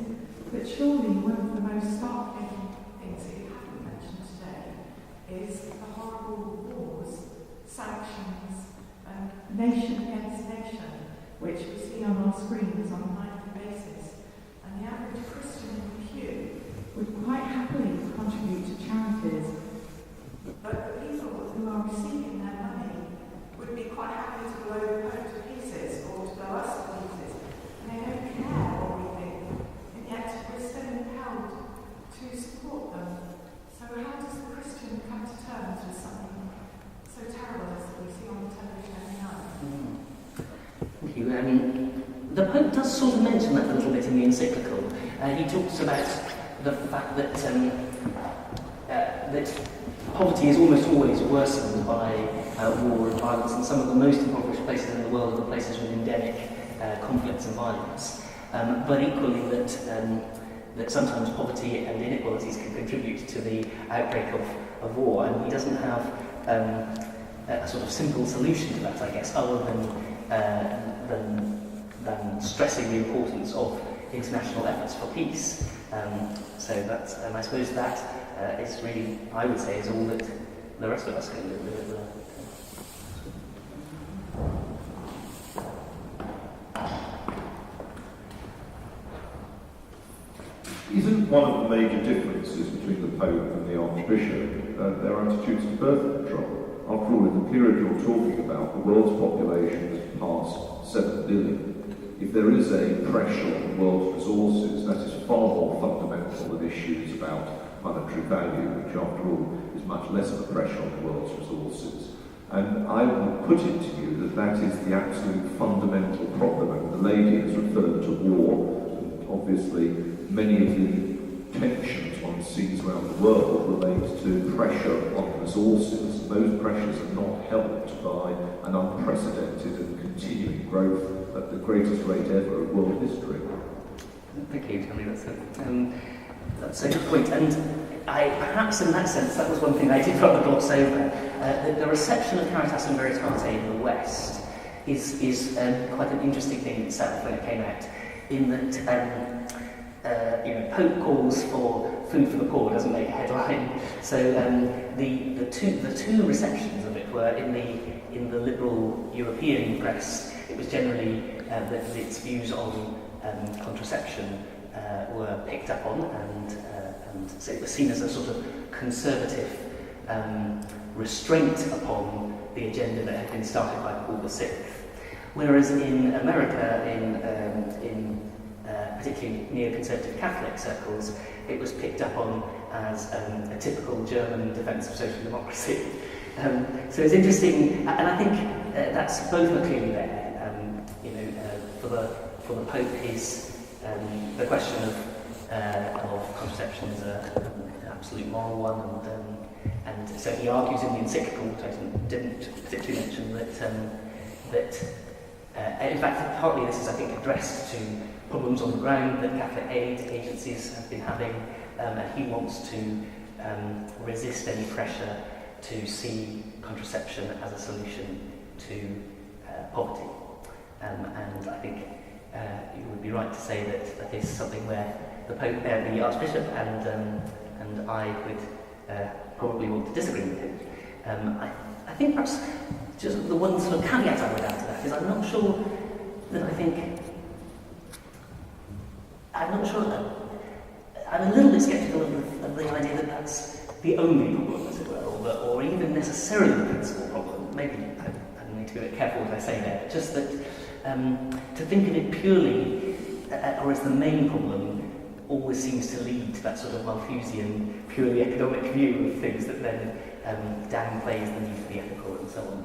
but surely one of the most startling things that you haven't mentioned today is the horrible wars, sanctions, and nation against nation, which we see on our screens on a nightly basis. And the average Christian in the pew would quite happily contribute to charities, but the people who are receiving their money would be quite happy to blow the Pope to pieces or to blow us to pieces. They don't care what we think, and yet we're still impelled to support them. So how does the Christian come to terms with something Pope does sort of mention that a little bit in the encyclical. He talks about the fact that that poverty is almost always worsened by war and violence, and some of the most impoverished places in the world are the places with endemic conflicts and violence. But equally that sometimes poverty and inequalities can contribute to the outbreak of war, and he doesn't have a sort of simple solution to that, I guess, other than stressing the importance of international efforts for peace. So that's, and I suppose that is really, I would say, is all that the rest of us can do with it. Isn't one of the major differences between the Pope and the Archbishop their attitudes to birth control? After all, in the period you're talking about, the world's population has passed 7 billion. If there is a pressure on the world's resources, that is far more fundamental than issues about monetary value, which after all is much less of a pressure on the world's resources. And I would put it to you that that is the absolute fundamental problem. And the lady has referred to war, and obviously many of the tensions one sees around the world relate to pressure on resources. Those pressures are not helped by an unprecedented and continuing growth at the greatest rate ever of world history. Thank you, Tony. That's a good point. And perhaps in that sense, that was one thing I did rather gloss over. The reception of Caritas in Veritate in the West is quite an interesting thing itself when it came out, in that Pope calls for food for the poor doesn't make a headline. So the two receptions of it were in the liberal European press. It was generally that its views on contraception were picked up on, and so it was seen as a sort of conservative restraint upon the agenda that had been started by Paul VI. Whereas in America, in particularly neoconservative Catholic circles, it was picked up on as a typical German defence of social democracy. So it's interesting, and I think that's both are clearly there. For the Pope, the question of contraception is an absolute moral one, and so he argues in the encyclical, which I didn't particularly mention, that in fact partly this is, I think, addressed to problems on the ground that Catholic aid agencies have been having, and he wants to resist any pressure to see contraception as a solution to poverty. And I think you would be right to say that is something where the Pope, the Archbishop, and I would probably want to disagree with him. I think perhaps just the one sort of caveat I would add to that is I'm not sure that I'm a little bit sceptical of the idea that that's the only problem, as it were, or even necessarily the principal problem. Maybe I need to be a bit careful what I say there, but just that to think of it purely, or as the main problem, always seems to lead to that sort of Malthusian, purely economic view of things that then downplays the need to be ethical and so on.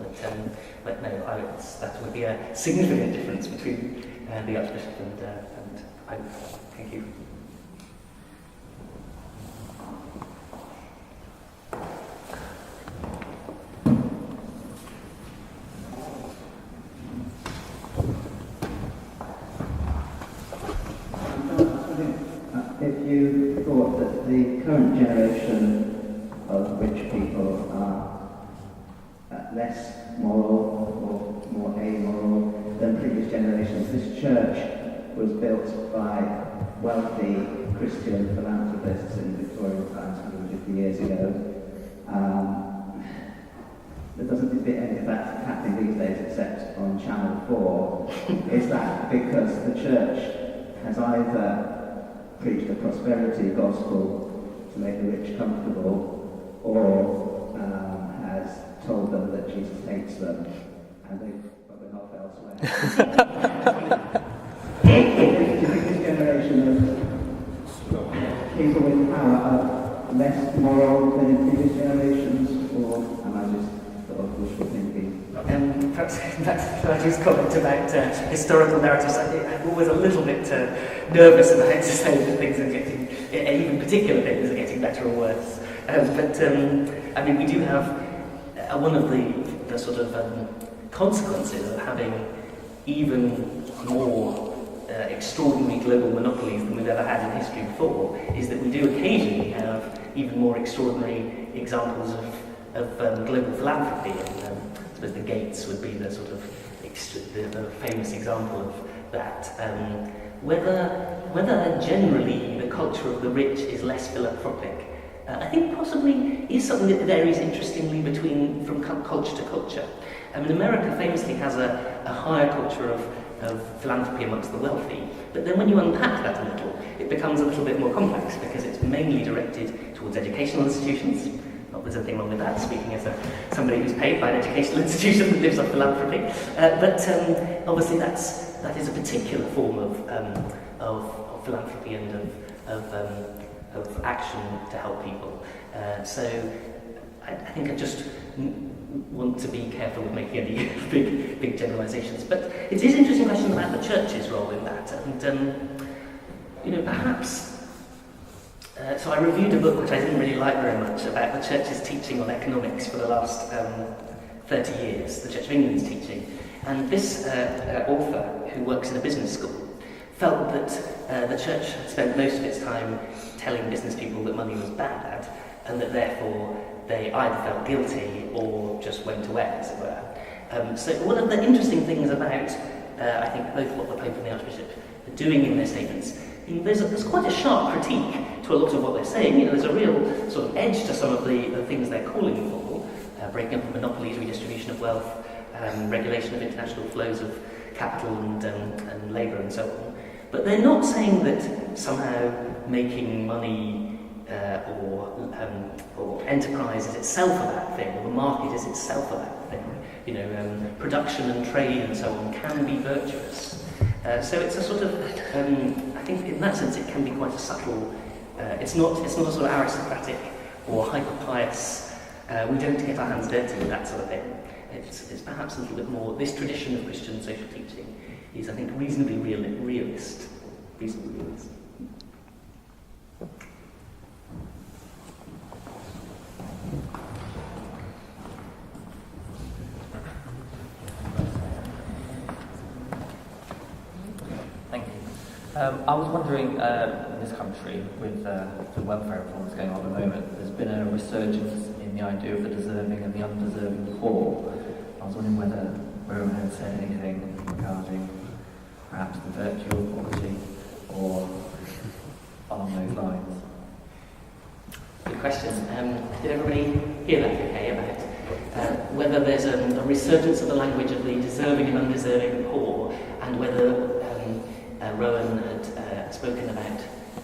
But no, that would be a significant difference between the Archbishop and I. Thank you. If you thought that the current generation of rich people are less moral or more amoral than previous generations, this church was built by wealthy Christian philanthropists in Victorian times 150 years ago. There doesn't seem to be any of that happening these days except on Channel 4. Is that because the church has either preached a prosperity gospel to make the rich comfortable, or has told them that Jesus hates them and they've been off elsewhere? Do you think this generation of people with power are less moral than in previous generations, or am I just sort of wishful thinking? Perhaps Matthew's comment about historical narratives, I'm always a little bit nervous about to say that things are getting, even particular things are getting better or worse. I mean, we do have one of the sort of consequences of having even more extraordinary global monopolies than we've ever had in history before is that we do occasionally have even more extraordinary examples of global philanthropy. And I suppose the Gates would be the sort of the famous example of that. Whether generally the culture of the rich is less philanthropic, I think possibly is something that varies interestingly from culture to culture. I mean, America famously has a higher culture of philanthropy amongst the wealthy, but then when you unpack that a little, it becomes a little bit more complex because it's mainly directed towards educational institutions. Not that there's anything wrong with that, speaking as somebody who's paid by an educational institution that lives off philanthropy, but obviously that is a particular form of philanthropy and of action to help people. So I think I just want to be careful with making any big generalisations. But it is an interesting question about the church's role in that. And, perhaps... so I reviewed a book which I didn't really like very much about the church's teaching on economics for the last 30 years, the Church of England's teaching. And this author, who works in a business school, felt that the church had spent most of its time telling business people that money was bad, and that therefore they either felt guilty or just went away, as it were. So one of the interesting things about, I think, both what the Pope and the Archbishop are doing in their statements, there's quite a sharp critique to a lot of what they're saying. There's a real sort of edge to some of the things they're calling for, breaking up of monopolies, redistribution of wealth, regulation of international flows of capital and labour and so on. But they're not saying that somehow making money or enterprise is itself a bad thing, or the market is itself a bad thing. Production and trade and so on can be virtuous. So it's a sort of, I think in that sense it can be quite a subtle, it's not a sort of aristocratic or hyper-pious, we don't get our hands dirty, that sort of thing. It's perhaps a little bit more, this tradition of Christian social teaching is, I think, reasonably realist. Thank you. I was wondering, in this country, with the welfare reforms going on at the moment, there's been a resurgence in the idea of the deserving and the undeserving poor. I was wondering whether Rowan had said anything regarding perhaps the virtue of poverty or along those lines. Good question. Did everybody hear that okay about whether there's a resurgence of the language of the deserving and undeserving poor, and whether Rowan had spoken about,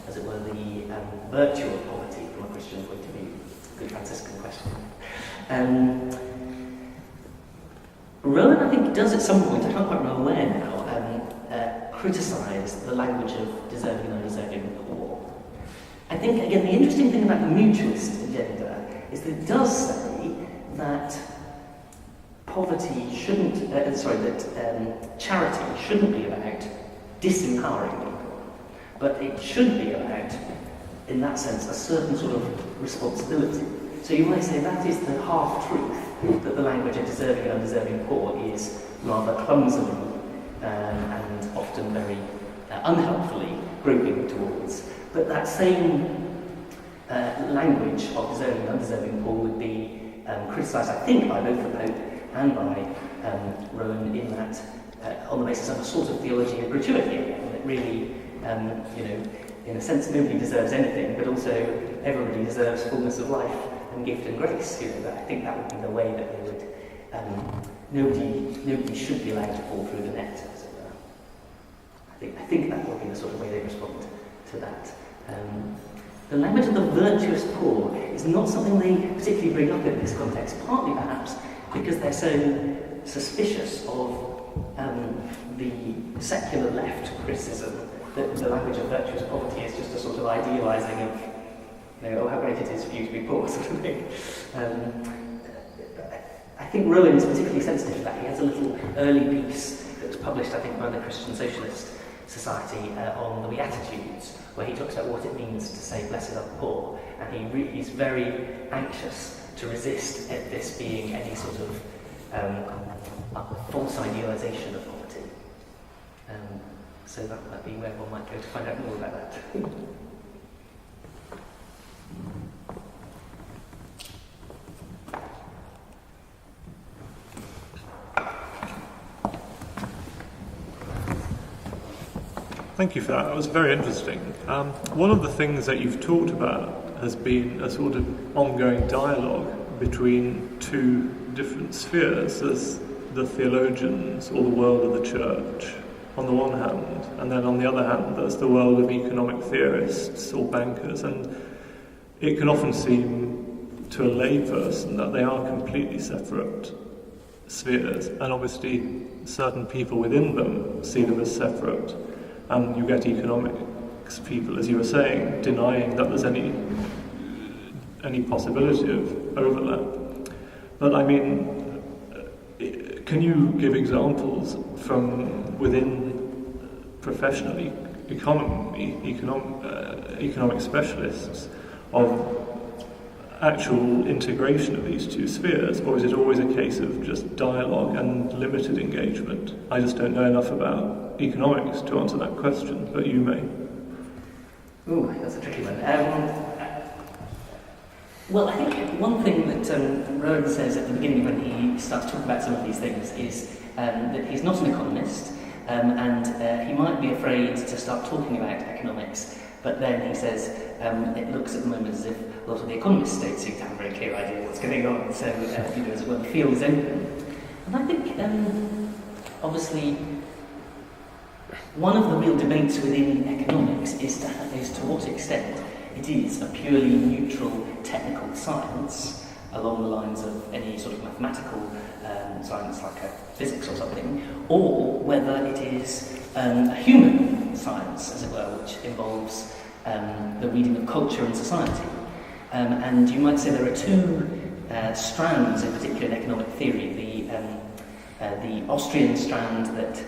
as it were, the virtue of poverty from a Christian point of view? Good Franciscan question. Rowan, I think, does at some point, I can't quite remember where now, criticise the language of deserving and undeserving poor. I think, again, the interesting thing about the mutualist agenda is that it does say that poverty shouldn't, charity shouldn't be about disempowering people, but it should be about, in that sense, a certain sort of responsibility. So you might say that is the half-truth, that the language of deserving and undeserving poor is rather clumsily and often very unhelpfully groping towards. But that same language of deserving and undeserving poor would be criticised, I think, by both the Pope and by Rowan in that, on the basis of a sort of theology of gratuity, that really, in a sense, nobody deserves anything, but also everybody deserves fullness of life and gift and grace. I think that would be the way that they would. Nobody should be allowed to fall through the net, as it were. I think that would be the sort of way they respond to that. The language of the virtuous poor is not something they particularly bring up in this context, partly perhaps because they're so suspicious of the secular left criticism that the language of virtuous poverty is just a sort of idealising of, how great it is for you to be poor, sort of thing. I think Rowan is particularly sensitive to that. He has a little early piece that was published, I think, by the Christian Socialist Society on the Beatitudes, where he talks about what it means to say, blessed are the poor, and he's very anxious to resist this being any sort of false idealisation of poverty. So that might be where one might go to find out more about that. Thank you for that. That was very interesting. One of the things that you've talked about has been a sort of ongoing dialogue between two different spheres. There's the theologians or the world of the church on the one hand, and then on the other hand there's the world of economic theorists or bankers, and it can often seem to a layperson that they are completely separate spheres, and obviously certain people within them see them as separate. And you get economics people, as you were saying, denying that there's any possibility of overlap. But I mean, can you give examples from within professional economic specialists of actual integration of these two spheres, or is it always a case of just dialogue and limited engagement? I just don't know enough about economics to answer that question, but you may. Ooh, that's a tricky one. Well, I think one thing that Rowan says at the beginning when he starts talking about some of these things is that he's not an economist, and he might be afraid to start talking about economics, but then he says it looks at the moment as if a lot of the economists don't seem to have a very clear idea of what's going on, so as it were, the field is open. And I think, obviously, one of the real debates within economics is to what extent it is a purely neutral technical science along the lines of any sort of mathematical science like physics or something, or whether it is a human science, as it were, which involves the reading of culture and society. And you might say there are two strands in particular in economic theory, the Austrian strand that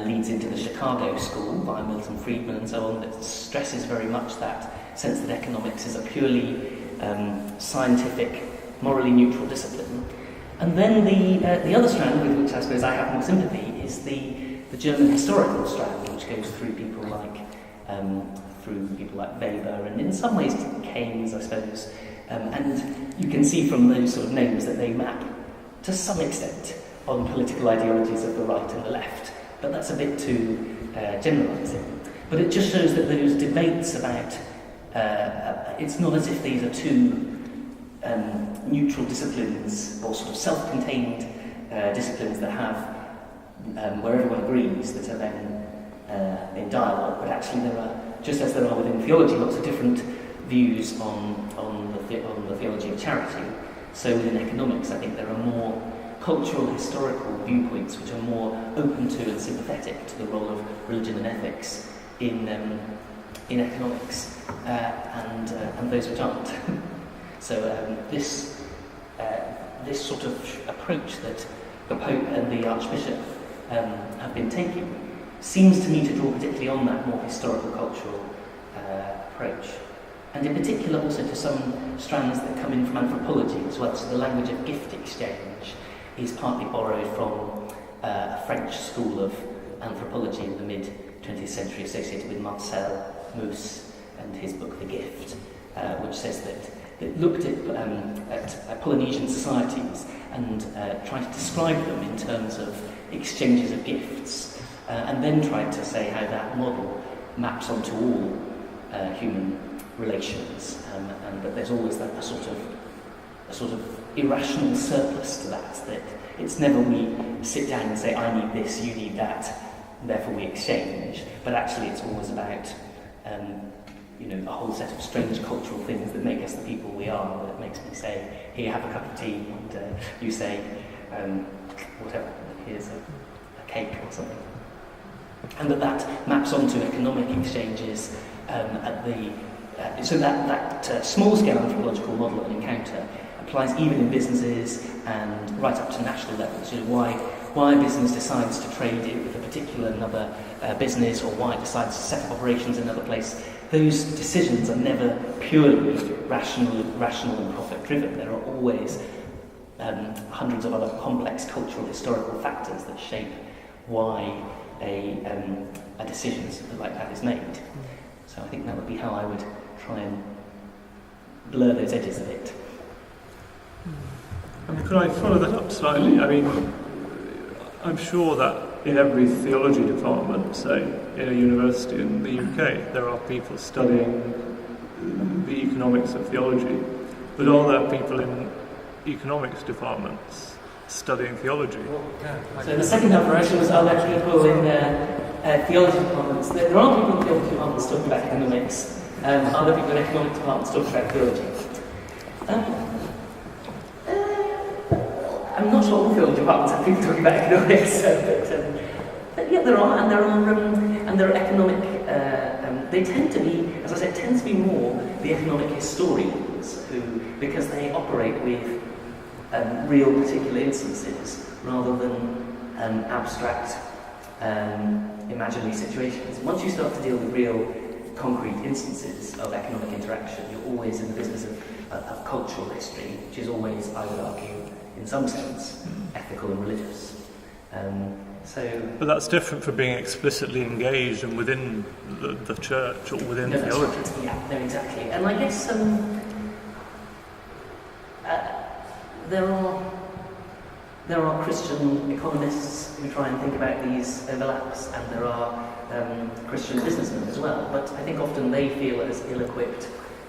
leads into the Chicago school by Milton Friedman and so on, that stresses very much that sense that economics is a purely scientific, morally neutral discipline. And then the other strand, with which I suppose I have more sympathy, is the German historical strand, which goes through people like Weber and in some ways Keynes, I suppose. And you can see from those sort of names that they map to some extent on political ideologies of the right and the left. But that's a bit too generalising. But it just shows that those debates about it's not as if these are two neutral disciplines or sort of self-contained disciplines that have where everyone agrees that are then in dialogue. But actually, there are, just as there are within theology, lots of different views on the theology of charity. So within economics, I think there are more cultural, historical viewpoints which are more open to and sympathetic to the role of religion and ethics in economics, and those which aren't. So this sort of approach that the Pope and the Archbishop have been taking seems to me to draw particularly on that more historical, cultural approach. And in particular also to some strands that come in from anthropology as well. So the language of gift exchange is partly borrowed from a French school of anthropology in the mid-20th century associated with Marcel Mauss and his book The Gift, which says that it looked at Polynesian societies and tried to describe them in terms of exchanges of gifts, and then tried to say how that model maps onto all human relations, and that there's always a sort of irrational surplus to that it's never we sit down and say, I need this, you need that, and therefore we exchange, but actually it's always about a whole set of strange cultural things that make us the people we are, that makes me say, here, have a cup of tea, and you say, whatever, here's a cake or something. And that maps onto economic exchanges so that small-scale anthropological model of an encounter applies even in businesses and right up to national levels. Why a business decides to trade it with a particular another business, or why it decides to set up operations in another place. Those decisions are never purely rational and profit-driven. There are always hundreds of other complex cultural, historical factors that shape why a decision like that is made. So I think that would be how I would try and blur those edges a bit. And could I follow that up slightly? I mean, I'm sure that in every theology department, say, in a university in the UK, there are people studying the economics of theology. But are there people in economics departments studying theology? So the second half of the question was, are there people in theology departments? There are people in theology departments talking about economics. Are there people in economic departments talking about theology? I'm not sure all theology departments have people talking about economics, but yeah, there are, and there are economic. They tend to be, as I said, tend to be more the economic historians who, because they operate with real particular instances rather than abstract imaginary situations. Once you start to deal with real concrete instances of economic interaction, you're always in the business of cultural history, which is always, I would argue, in some sense, ethical and religious. But that's different from being explicitly engaged and within the church or within theology. Right. Yeah, no, exactly. And I guess there are Christian economists who try and think about these overlaps, and there are Christian businessmen as well. But I think often they feel as ill-equipped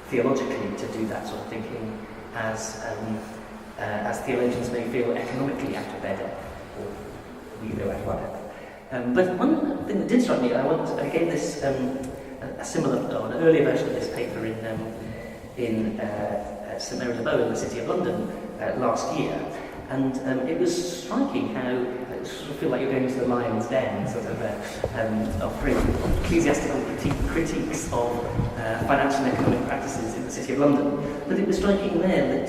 theologically to do that sort of thinking as theologians may feel economically out of their depth, or we go out of our depth. But one thing that did strike me, I gave this a similar, an earlier version of this paper in St Mary's of Bow in the City of London last year, and it was striking how it sort of feel like you're going to the lion's den, sort of very ecclesiastical critiques of financial and economic practices in the City of London. But it was striking there that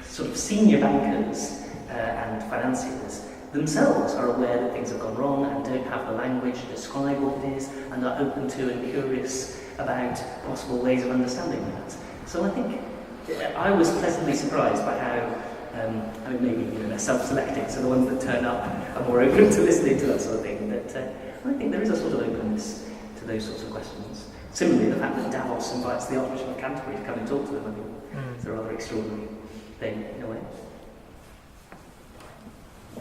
sort of senior bankers and financiers themselves are aware that things have gone wrong and don't have the language to describe what it is, and are open to and curious about possible ways of understanding that. So I think I was pleasantly surprised by how, I mean, maybe they're self-selecting, so the ones that turn up are more open to listening to that sort of thing, but I think there is a sort of openness to those sorts of questions. Similarly, the fact that Davos invites the Archbishop of Canterbury to come and talk to them, I mean, it's a rather extraordinary thing, in a way.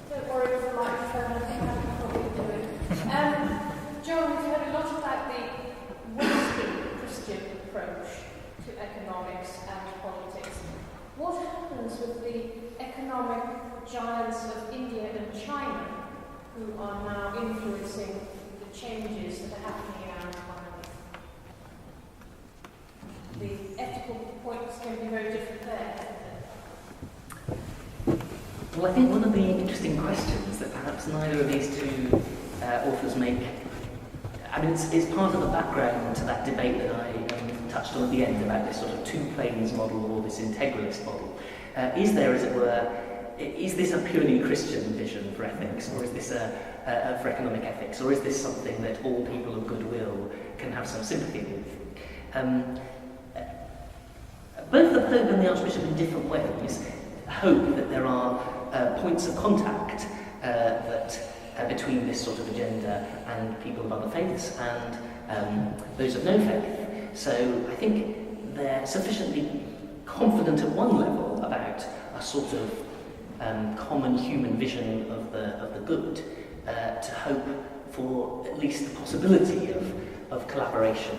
Don't worry with the microphone, I think I can probably do it. John, we've heard a lot about the Western Christian approach to economics and politics. What happens with the economic giants of India and China, who are now influencing the changes that are happening in our economy? The ethical points can be very different there. Well, I think one of the interesting questions that perhaps neither of these two authors make, I mean, it's part of the background to that debate that I touched on at the end about this sort of two planes model or this integralist model. Is there, as it were, is this a purely Christian vision for ethics, or is this for economic ethics, or is this something that all people of goodwill can have some sympathy with? Both the Pope and the Archbishop, in different ways, hope that there are points of contact between this sort of agenda and people of other faiths and those of no faith. So I think they're sufficiently confident at one level about a sort of common human vision of the good to hope for at least the possibility of collaboration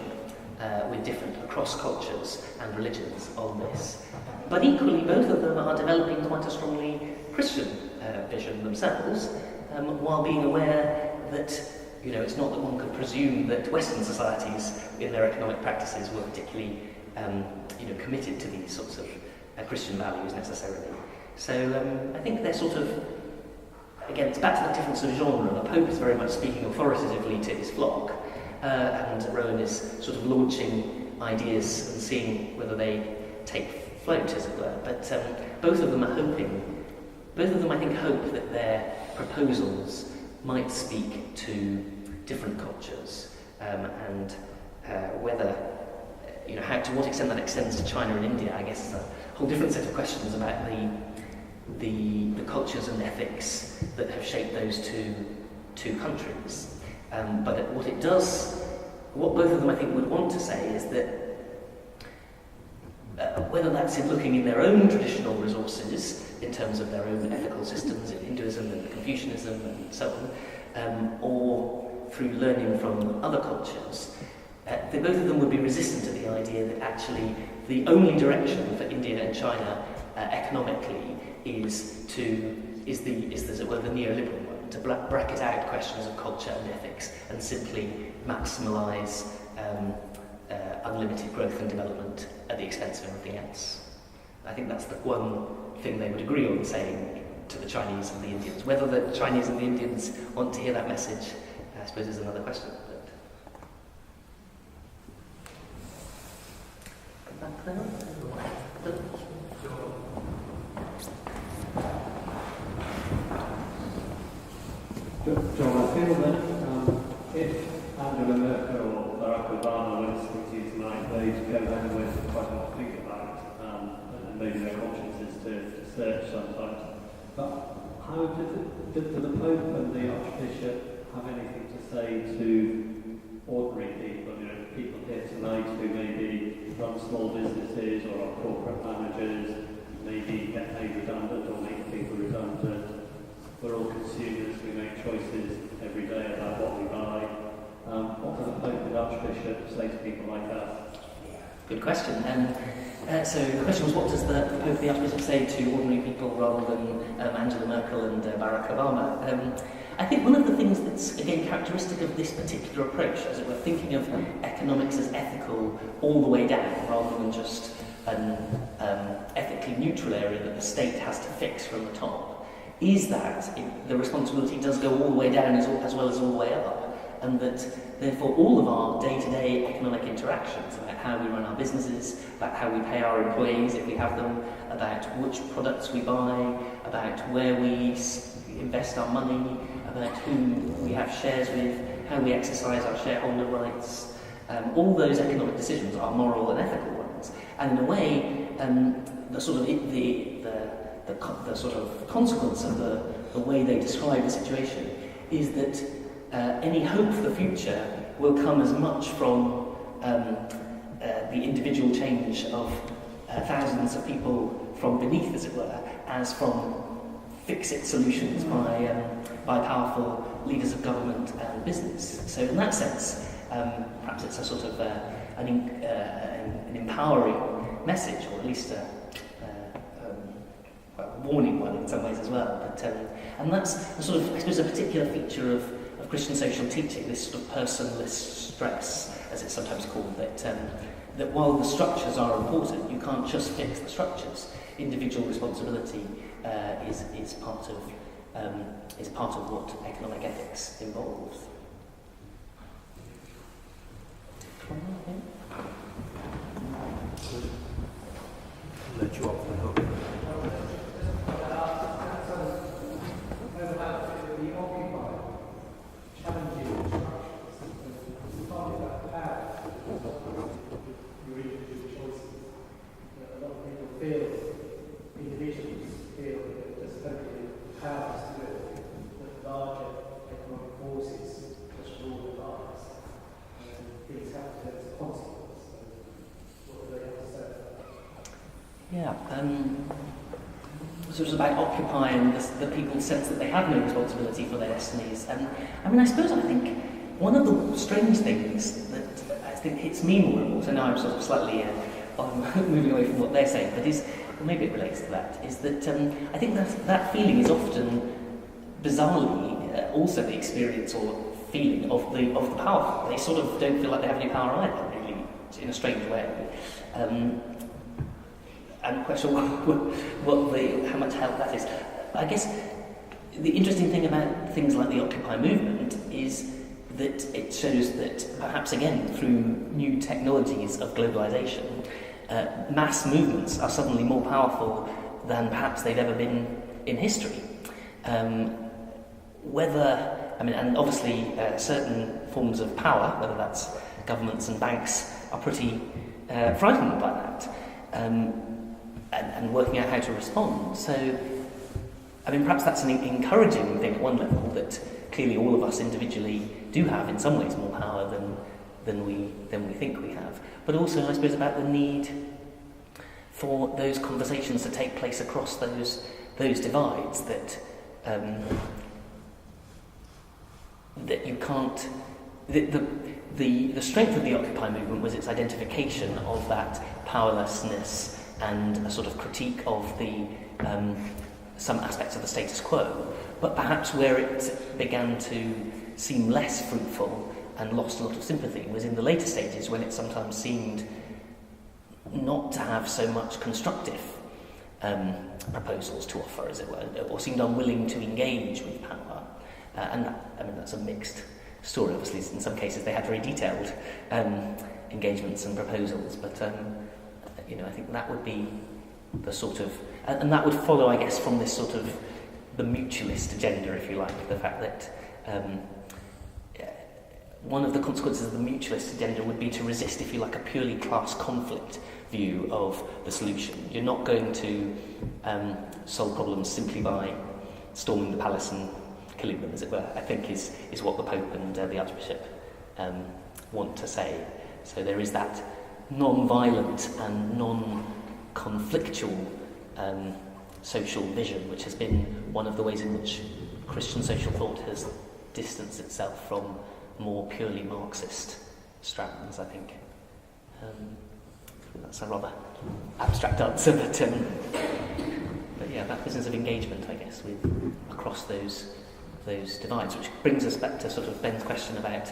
with different across cultures and religions on this. But equally, both of them are developing quite a strongly Christian vision themselves, while being aware that, you know, it's not that one could presume that Western societies in their economic practices were particularly, committed to these sorts of Christian values necessarily. So I think they're sort of, again, it's back to that different sort of genre. The Pope is very much speaking authoritatively to his flock, and Rowan is sort of launching ideas and seeing whether they take float, as it were. But both of them I think, hope that their proposals might speak to different cultures, and whether, to what extent that extends to China and India, I guess, is a whole different set of questions about the cultures and ethics that have shaped those two countries. But what both of them I think would want to say is that whether that's in looking in their own traditional resources, in terms of their own ethical systems, in Hinduism and Confucianism and so on, or through learning from other cultures, both of them would be resistant to the idea that actually the only direction for India and China economically is the neoliberal one, to bracket out questions of culture and ethics and simply maximise unlimited growth and development at the expense of everything else. I think that's the one thing they would agree on saying to the Chinese and the Indians. Whether the Chinese and the Indians want to hear that message, I suppose, is another question. But back there. John, I feel that if Angela Merkel or Barack Obama were listening to you tonight, they'd go home with quite a lot to think about, and maybe their consciences to search sometimes. But how do the Pope and the Archbishop have anything to say to ordinary people, people here tonight who maybe run small businesses or are corporate managers, maybe get made redundant or make people redundant? We're all consumers, we make choices every day about what we buy. What does the Pope and Archbishop say to people like that? Good question. So the question was, what does the Pope and the Archbishop say to ordinary people rather than Angela Merkel and Barack Obama? I think one of the things that's, again, characteristic of this particular approach, as it were, thinking of economics as ethical all the way down, rather than just an ethically neutral area that the state has to fix from the top, is that the responsibility does go all the way down as well as all the way up, and that therefore all of our day-to-day economic interactions about how we run our businesses, about how we pay our employees if we have them, about which products we buy, about where we invest our money, about who we have shares with, how we exercise our shareholder rights, all those economic decisions are moral and ethical ones. And in a way, the sort of consequence of the way they describe the situation is that any hope for the future will come as much from the individual change of thousands of people from beneath, as it were, as from fix-it solutions by powerful leaders of government and business. So in that sense, perhaps it's a sort of an empowering message, or at least a warning one in some ways as well. But, and that's a sort of, I suppose, a particular feature of Christian social teaching, this sort of personless stress, as it's sometimes called, that while the structures are important, you can't just fix the structures. Individual responsibility is part of what economic ethics involves. Let you off the hook. So it's about occupying the people's sense that they have no responsibility for their destinies. I suppose I think one of the strange things that I think hits me more and more, so now I'm sort of slightly moving away from what they're saying, but maybe it relates to that, is that I think that feeling is often, bizarrely, also the experience or feeling of the powerful. They sort of don't feel like they have any power either, really, in a strange way. And question how much help that is. I guess the interesting thing about things like the Occupy movement is that it shows that perhaps again through new technologies of globalization, mass movements are suddenly more powerful than perhaps they've ever been in history. And obviously certain forms of power, whether that's governments and banks, are pretty frightened by that, and working out how to respond. So, perhaps that's an encouraging thing at one level, that clearly all of us individually do have, in some ways, more power than we think we have. But also, I suppose, about the need for those conversations to take place across those divides, that you can't. The strength of the Occupy movement was its identification of that powerlessness and a sort of critique of the some aspects of the status quo. But perhaps where it began to seem less fruitful and lost a lot of sympathy was in the later stages, when it sometimes seemed not to have so much constructive proposals to offer, as it were, or seemed unwilling to engage with power. That's a mixed story. Obviously, in some cases they had very detailed engagements and proposals, but I think that would be the sort of, and that would follow, I guess, from this sort of the mutualist agenda, if you like, the fact that one of the consequences of the mutualist agenda would be to resist, if you like, a purely class conflict view of the solution. You're not going to solve problems simply by storming the palace and killing them, as it were, I think is what the Pope and the Archbishop want to say. So there is that non-violent and non-conflictual social vision, which has been one of the ways in which Christian social thought has distanced itself from more purely Marxist strands, I think. That's a rather abstract answer, but yeah, that business of engagement, I guess, with across those divides, which brings us back to sort of Ben's question about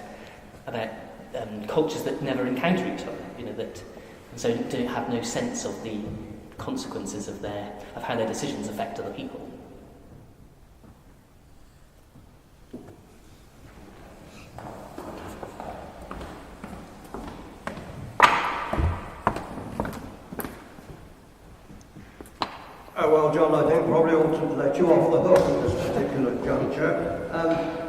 cultures that never encounter each other, that and so do have no sense of the consequences of how their decisions affect other people. Well, John, I think probably ought to let you off the hook at this particular juncture.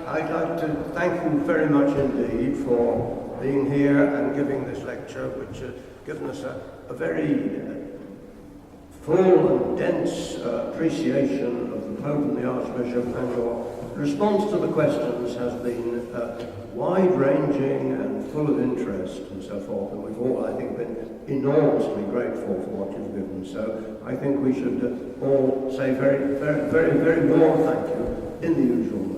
I'd like to thank you very much indeed for being here and giving this lecture, which has given us a very full and dense appreciation of the Pope and the Archbishop, and your response to the questions has been wide-ranging and full of interest and so forth, and we've all, I think, been enormously grateful for what you've given. So I think we should all say very, very, very, very warm thank you in the usual